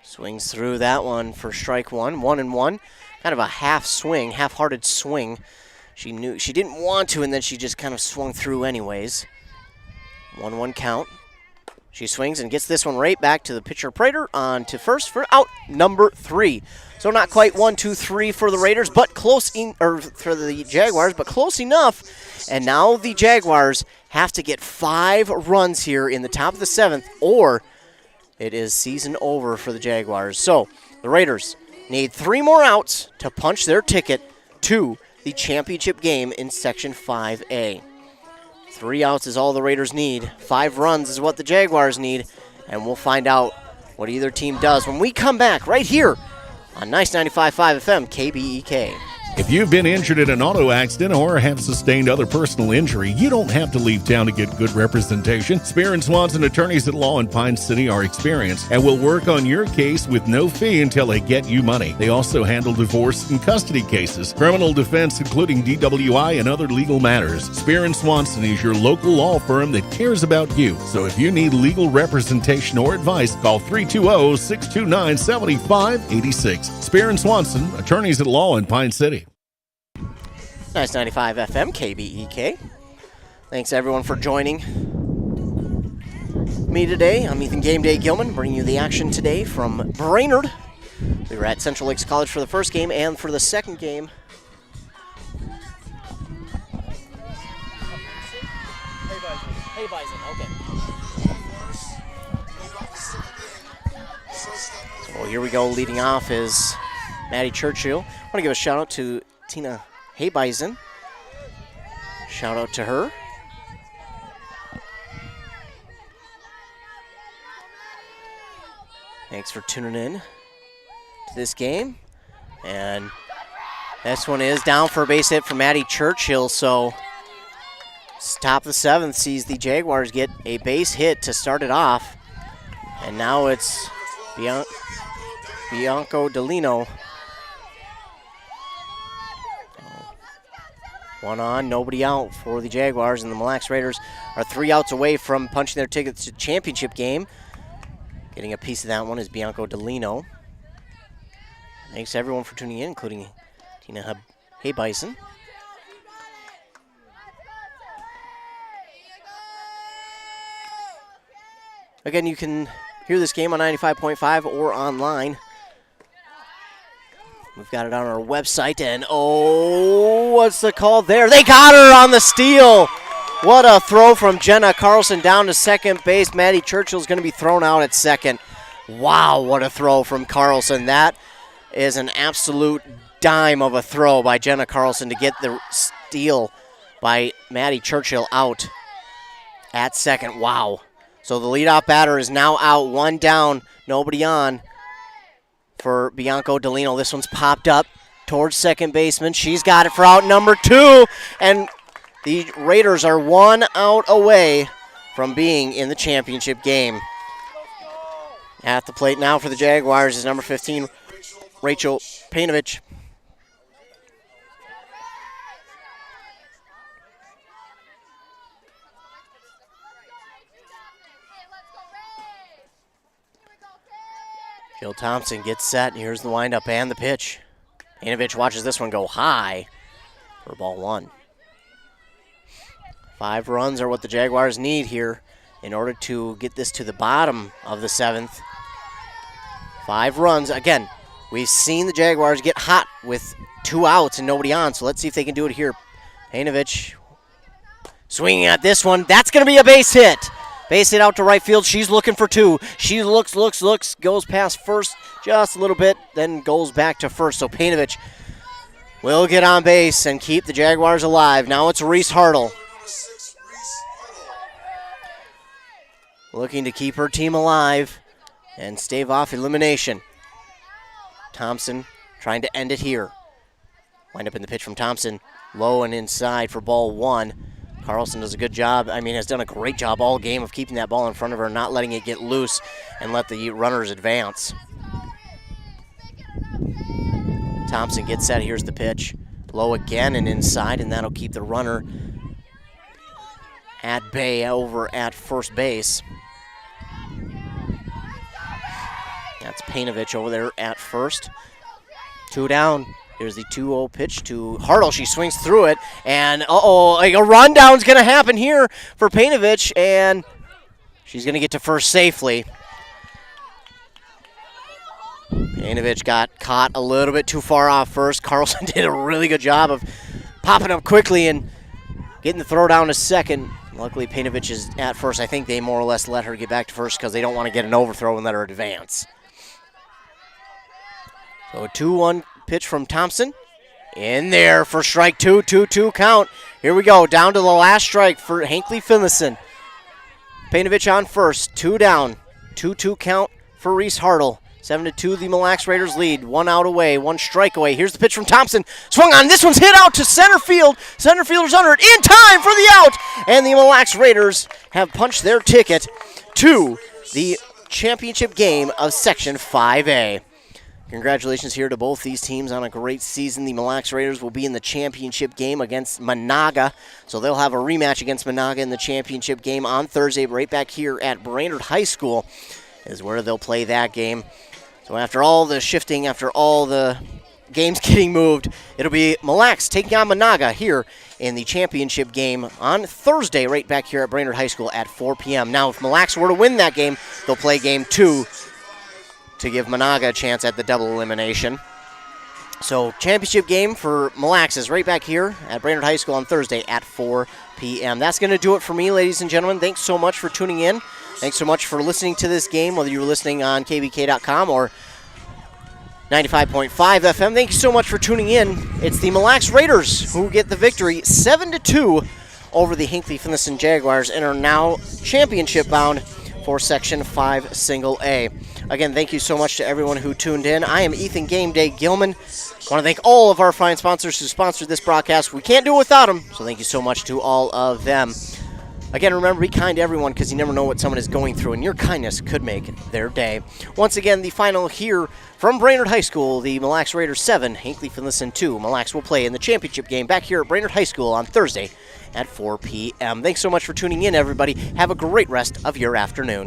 Speaker 11: Swings through that one for strike 1, 1-1. Kind of a half-hearted swing. She knew she didn't want to, and then she just kind of swung through anyways. 1-1 count. She swings and gets this one right back to the pitcher Prater on to first for out number 3. So not quite 1-2-3 for the Raiders, but for the Jaguars, but close enough. And now the Jaguars have to get 5 runs here in the top of the 7th, or it is season over for the Jaguars. So the Raiders need 3 more outs to punch their ticket to the championship game in Section 5A. 3 outs is all the Raiders need. 5 runs is what the Jaguars need. And we'll find out what either team does when we come back right here on Nice 95.5 FM KBEK.
Speaker 15: If you've been injured in an auto accident or have sustained other personal injury, you don't have to leave town to get good representation. Spear & Swanson attorneys at law in Pine City are experienced and will work on your case with no fee until they get you money. They also handle divorce and custody cases, criminal defense, including DWI and other legal matters. Spear & Swanson is your local law firm that cares about you. So if you need legal representation or advice, call 320-629-7586. Spear & Swanson, attorneys at law in Pine City.
Speaker 11: Nice 95 FM, KBEK. Thanks, everyone, for joining me today. I'm Ethan Game Day Gilman, bringing you the action today from Brainerd. We were at Central Lakes College for the first game and for the second game. Hey, Bison, okay. So here we go. Leading off is Maddie Churchill. I want to give a shout out to Tina Heybison. Shout out to her. Thanks for tuning in to this game. And this one is down for a base hit from Maddie Churchill. So top of the 7th sees the Jaguars get a base hit to start it off. And now it's Bianco Delino. One on, nobody out for the Jaguars, and the Mille Lacs Raiders are 3 outs away from punching their tickets to championship game. Getting a piece of that one is Bianco Delino. Thanks everyone for tuning in, including Tina Heybison. Again, you can hear this game on 95.5 or online. We've got it on our website, and what's the call there? They got her on the steal. What a throw from Jenna Carlson down to second base. Maddie Churchill's going to be thrown out at second. Wow, what a throw from Carlson. That is an absolute dime of a throw by Jenna Carlson to get the steal by Maddie Churchill out at second. Wow. So the leadoff batter is now out, 1 down, nobody on for Bianco Delino. This one's popped up towards second baseman. She's got it for out number 2, and the Raiders are 1 out away from being in the championship game. At the plate now for the Jaguars is number 15, Rachel Painovich. Jill Thompson gets set. Here's the windup and the pitch. Painovich watches this one go high for ball 1. 5 runs are what the Jaguars need here in order to get this to the bottom of the 7th. 5 runs. Again, we've seen the Jaguars get hot with 2 outs and nobody on, so let's see if they can do it here. Painovich swinging at this one. That's going to be a base hit. Base hit out to right field. She's looking for 2. She looks, goes past first just a little bit, then goes back to first. So Painovich will get on base and keep the Jaguars alive. Now it's Reese Hartle. Looking to keep her team alive and stave off elimination. Thompson trying to end it here. Wind up in the pitch from Thompson. Low and inside for ball one. Carlson does a good job. Has done a great job all game of keeping that ball in front of her, not letting it get loose and let the runners advance. Thompson gets set. Here's the pitch. Low again and inside, and that'll keep the runner at bay over at first base. That's Painovich over there at first. 2 down. Here's the 2-0 pitch to Hartle. She swings through it, and a rundown's going to happen here for Painovich, and she's going to get to first safely. Painovich got caught a little bit too far off first. Carlson did a really good job of popping up quickly and getting the throw down to second. Luckily, Painovich is at first. I think they more or less let her get back to first because they don't want to get an overthrow and let her advance. So a 2-1 pitch from Thompson. In there for strike 2, 2-2 count. Here we go, down to the last strike for Hinckley Finlayson. Painovich on first, 2 down. 2-2 count for Reese Hartle. 7-2, the Mille Lacs Raiders lead. 1 out away, 1 strike away. Here's the pitch from Thompson. Swung on, this one's hit out to center field. Center fielder's under it, in time for the out. And the Mille Lacs Raiders have punched their ticket to the championship game of Section 5A. Congratulations here to both these teams on a great season. The Mille Lacs Raiders will be in the championship game against Monaga. So they'll have a rematch against Monaga in the championship game on Thursday, right back here at Brainerd High School is where they'll play that game. So after all the shifting, after all the games getting moved, it'll be Mille Lacs taking on Monaga here in the championship game on Thursday, right back here at Brainerd High School at 4 p.m. Now, if Mille Lacs were to win that game, they'll play game 2 to give Monaga a chance at the double elimination. So championship game for Mille Lacs is right back here at Brainerd High School on Thursday at 4 p.m. That's going to do it for me, ladies and gentlemen. Thanks so much for tuning in. Thanks so much for listening to this game, whether you were listening on KBK.com or 95.5 FM. Thank you so much for tuning in. It's the Mille Lacs Raiders who get the victory 7-2 over the Hinckley Finlayson Jaguars and are now championship bound for Section 5 Single A. Again, thank you so much to everyone who tuned in. I am Ethan Game Day Gilman. I want to thank all of our fine sponsors who sponsored this broadcast. We can't do it without them, so thank you so much to all of them. Again, remember, be kind to everyone because you never know what someone is going through, and your kindness could make their day. Once again, the final here from Brainerd High School, the Mille Lacs Raiders 7, Hinckley Finlayson 2. Mille Lacs will play in the championship game back here at Brainerd High School on Thursday at 4 p.m. Thanks so much for tuning in, everybody. Have a great rest of your afternoon.